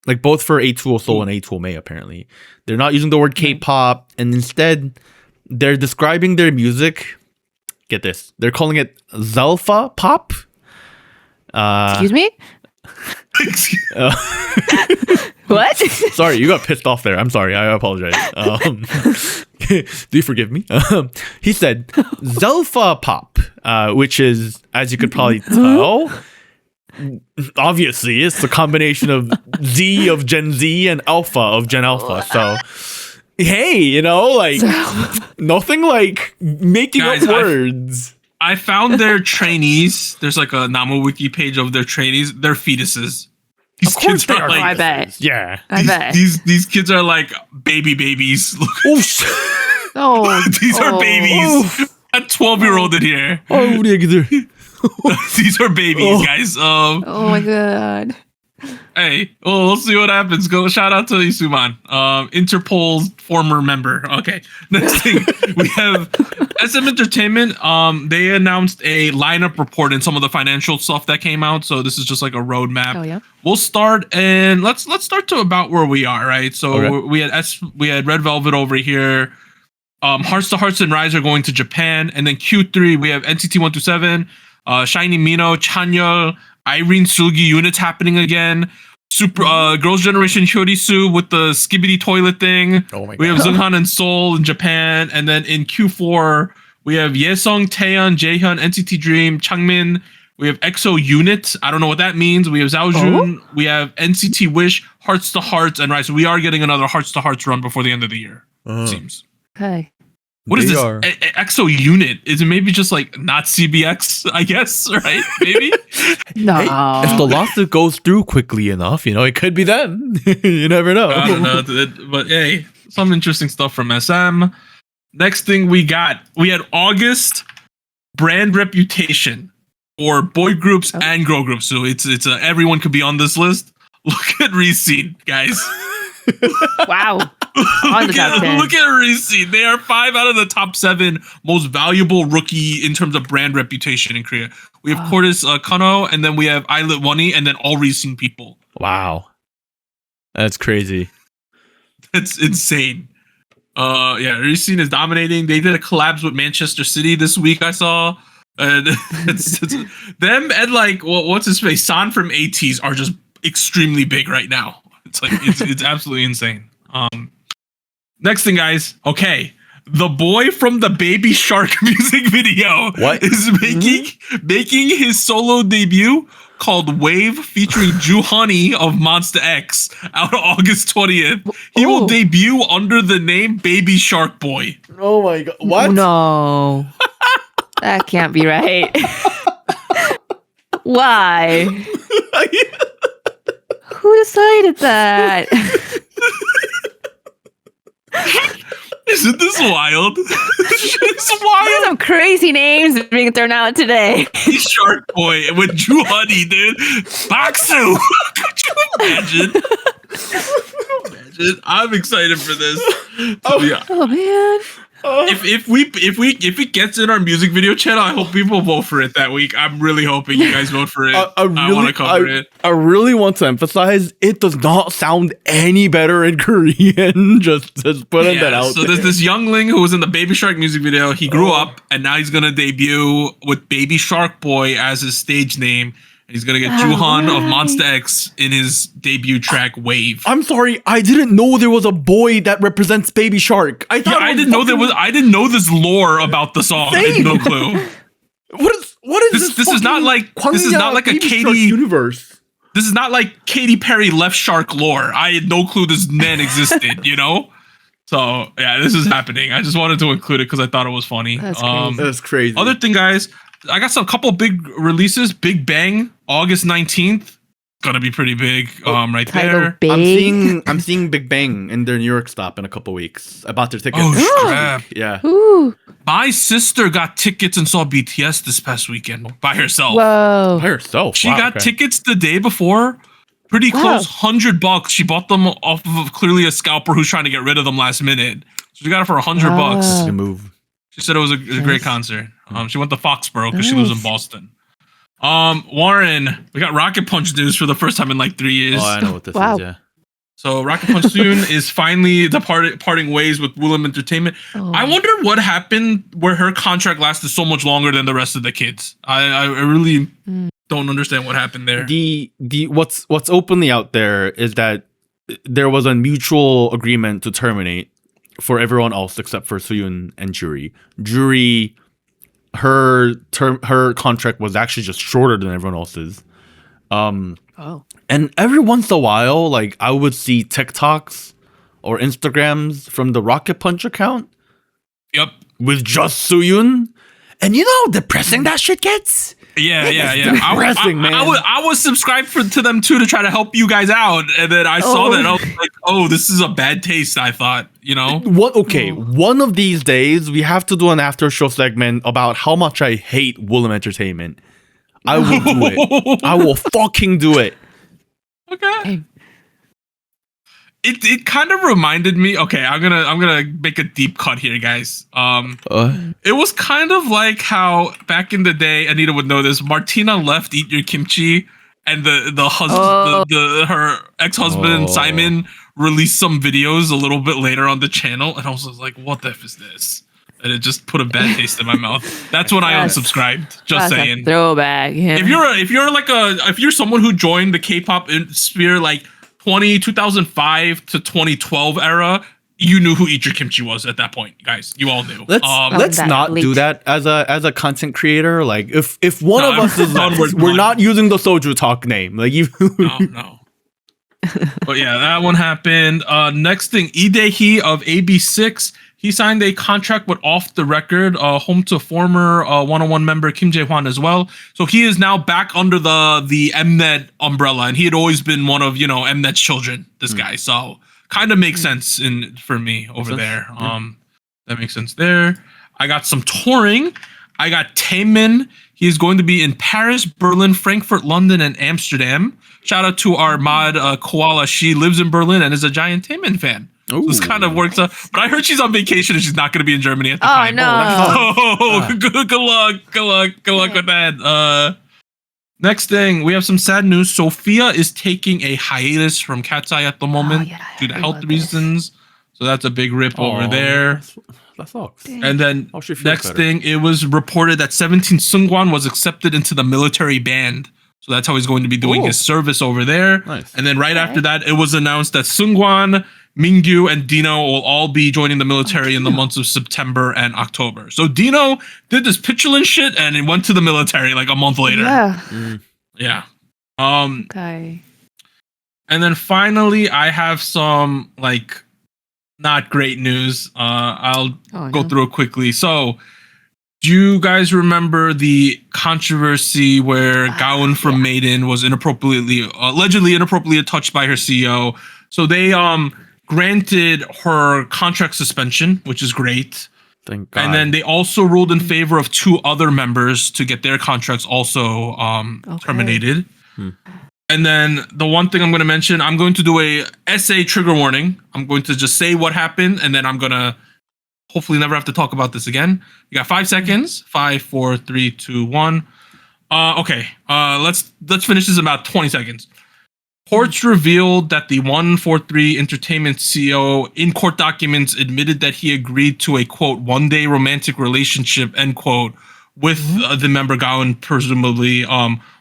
Like both for A20 Seoul and A20 May, apparently. They're not using the word K-pop, and instead, they're describing their music. Get this. They're calling it Zalfa Pop. Excuse me? What? Sorry, you got pissed off there. I'm sorry. I apologize. Do you forgive me? He said Zalfa Pop, which is, as you could probably tell, obviously it's the combination of Z of Gen Z and Alpha of Gen Alpha. So, hey, you know, like nothing like making up words. I found their trainees. There's like a Namu Wiki page of their trainees. They're fetuses. Of course they are. Like, I bet. Yeah. I bet. These kids are like babies. These are babies. A 12-year-old in here. Oh, these are babies, guys. Oh my god. Hey, well, we'll see what happens. Go shout out to Isuman, Interpol's former member. Okay, next thing we have SM Entertainment. They announced a lineup report and some of the financial stuff that came out. So this is just like a roadmap. Oh yeah. We'll start and let's start to about where we are. Right. So we had Red Velvet over here. Hearts to Hearts and Rise are going to Japan, and then Q3 we have NCT 127, Shiny Mino, Chanyeol, Irene Sugi units happening again. Super Girls' Generation Hyorisu with the skibbity toilet thing. Oh my god. We have Seunghan and Seoul in Japan, and then in Q4 we have Yesung, Taeyeon, Jaehyun, NCT Dream, Changmin. We have EXO unit. I don't know what that means. We have Zaojun. We have NCT Wish, Hearts to Hearts, and Rise. So we are getting another Hearts to Hearts run before the end of the year. It seems. Okay. What is this? EXO unit? Is it maybe just like not CBX? I guess, right? Maybe. No. Hey, if the lawsuit goes through quickly enough, it could be them. You never know. I don't know, but hey, some interesting stuff from SM. Next thing we had August brand reputation for boy groups and girl groups. So it's everyone could be on this list. Look at Recede, guys. Wow. On the top 10. Look at Recede. They are 5 out of the top 7 most valuable rookie in terms of brand reputation in Korea. We have Cordis Kano, and then we have Islet Wonnie, and then all Recede people. Wow. That's crazy. That's insane. Yeah, Recede is dominating. They did a collabs with Manchester City this week, I saw. It's them and like what's his face? San from ATs are just extremely big right now. It's like it's absolutely insane. Next thing, guys. Okay, the boy from the Baby Shark music video is making his solo debut called Wave featuring Juhani of Monsta X out August 20th. He will debut under the name Baby Shark Boy. Oh my god. What? No. That can't be right. Why? Who decided that? Isn't this wild? It's wild. There's some crazy names being thrown out today. Shark Boy with Juhani, dude. Baksu. Could you imagine? I'm excited for this. Oh man. If it gets in our music video channel, I hope people vote for it that week. I'm really hoping you guys vote for it. I want to cover it. I really want to emphasize it does not sound any better in Korean. just putting that out. So there's this youngling who was in the Baby Shark music video. He grew up and now he's gonna debut with Baby Shark Boy as his stage name. And he's gonna get Juhan of Monsta X in his debut track Wave. I'm sorry, I didn't know there was a boy that represents Baby Shark. I didn't know this lore about the song. I had no clue. What is this? This is not like a Katy universe. This is not like Katy Perry Left Shark lore. I had no clue this man existed. So yeah, this is happening. I just wanted to include it because I thought it was funny. That's crazy. Other thing, guys. I got a couple big releases. Big Bang, August 19th. Gonna be pretty big. Right there. I'm seeing Big Bang in their New York stop in a couple weeks. I bought their tickets. Oh crap! Yeah. Ooh. My sister got tickets and saw BTS this past weekend by herself. Whoa. By herself. She got tickets the day before. Pretty close, $100. She bought them off of clearly a scalper who's trying to get rid of them last minute. So she got it for $100. Good move. She said it was a great concert. She went to Foxborough because she lives in Boston. Warren, we got Rocket Punch news for the first time in like 3 years. Oh, I know what this is, yeah. So Rocket Punch soon is finally parting ways with Woollim Entertainment. I wonder what happened where her contract lasted so much longer than the rest of the kids. I really don't understand what happened there. What's openly out there is that there was a mutual agreement to terminate for everyone else except for Suyun and Juri. Juri, her contract was actually just shorter than everyone else's. And every once in a while, like I would see TikToks or Instagrams from the Rocket Punch account. Yep. With just Suyun. And you know how depressing that shit gets? Yeah. Depressing, man. I was subscribed to them too to try to help you guys out, and then I saw that and I was like, "Oh, this is a bad taste." I thought, one of these days we have to do an after show segment about how much I hate Woollim Entertainment. I will do it. I will fucking do it. Okay. It kind of reminded me. Okay, I'm gonna make a deep cut here, guys. It was kind of like how back in the day, Anita would know this. Martina left Eat Your Kimchi, and the husband, her ex-husband Simon released some videos a little bit later on the channel, and I was like, "What the f is this?" And it just put a bad taste in my mouth. That's when I unsubscribed. Just saying. Throwback. Yeah. If you're someone who joined the K-pop sphere like 2005 to 2012 era, you knew who Eat Your Kimchi was at that point, guys. You all knew. Let's not do that as a content creator. Like if one of us is we're not using the SojuTalk name. Like you. No. But yeah, that one happened. Next thing, Lee Dae-hee of AB6. He signed a contract with Off the Record, home to former 101 member Kim Jae-hwan as well. So he is now back under the Mnet umbrella, and he had always been one of Mnet's children. This guy, so kind of makes sense for me over there. That makes sense there. I got some touring. I got Taemin. He is going to be in Paris, Berlin, Frankfurt, London, and Amsterdam. Shout out to our mod Koala. She lives in Berlin and is a giant Taemin fan. So this kind of works out. But I heard she's on vacation and she's not going to be in Germany at the time. No. Good luck with that. Next thing, we have some sad news. Sophia is taking a hiatus from Cat's Eye at the moment due to health reasons. So that's a big rip over there. That sucks. And then next thing, it was reported that 17 Seungkwan was accepted into the military band. So that's how he's going to be doing his service over there. Nice. And then right after that, it was announced that Seungkwan, Mingyu, and Dino will all be joining the military in the months of September and October. So Dino did this petulant shit and he went to the military like a month later. Yeah. Okay. And then finally, I have some like not great news. I'll go through it quickly. So, do you guys remember the controversy where Gaon from Maiden was allegedly inappropriately touched by her CEO? So they granted her contract suspension, which is great. Thank God. And then they also ruled in favor of 2 other members to get their contracts also terminated. And then the one thing I'm going to mention, I'm going to do a essay trigger warning. I'm going to just say what happened, and then I'm going to hopefully never have to talk about this again. You got 5 seconds. 5, 4, 3, 2, 1. Okay. Let's finish this in about 20 seconds. Courts revealed that the 143 Entertainment CEO in court documents admitted that he agreed to a, quote, one-day romantic relationship, end quote, with the member Gaon, presumably,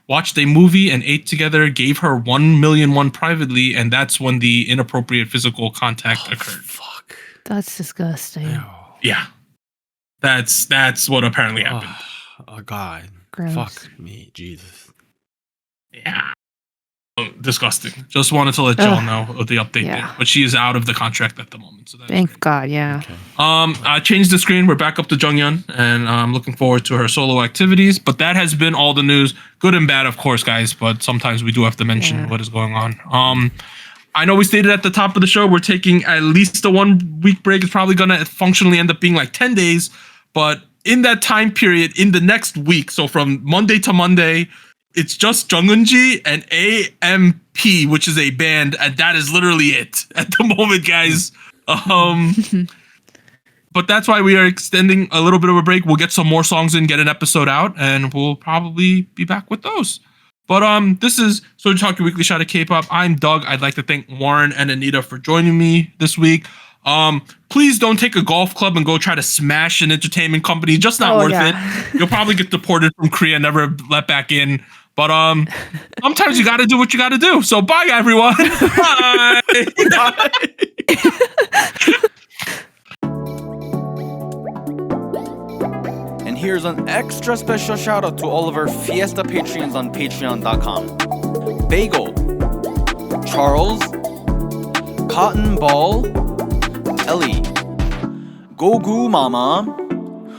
watched a movie and ate together, gave her 1 million won privately, and that's when the inappropriate physical contact occurred. Fuck. That's disgusting. Ew. Yeah. That's what apparently happened. Oh God. Gross. Fuck me, Jesus. Yeah. Disgusting. Just wanted to let y'all know of the update there. But she is out of the contract at the moment. So that's Thank great. God, yeah. Okay. I changed the screen. We're back up to Junghyun, and I'm looking forward to her solo activities. But that has been all the news, good and bad, of course, guys. But sometimes we do have to mention what is going on. I know we stated at the top of the show we're taking at least a 1 week break. It's probably gonna functionally end up being like 10 days. But in that time period, in the next week, so from Monday to Monday, it's just Junghoonji and AMP, which is a band, and that is literally it at the moment, guys. But that's why we are extending a little bit of a break. We'll get some more songs in, get an episode out, and we'll probably be back with those. But this is SojuTalk, your weekly shot of K-pop. I'm Doug. I'd like to thank Warren and Anita for joining me this week. Please don't take a golf club and go try to smash an entertainment company. Just not worth it. You'll probably get deported from Korea, never let back in. But sometimes you got to do what you got to do. So bye, everyone. Bye. And here's an extra special shout out to all of our Fiesta Patreons on patreon.com. Bagel, Charles, Cotton Ball, Ellie, Gogu Mama,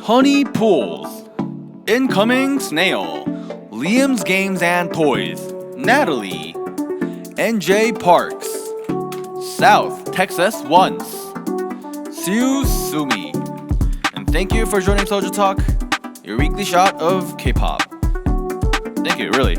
Honey Pools, Incoming Snail, Liam's Games and Toys, Natalie, NJ Parks, South Texas Once, Siu Sumi. And thank you for joining SojuTalk, your weekly shot of K-pop. Thank you, really.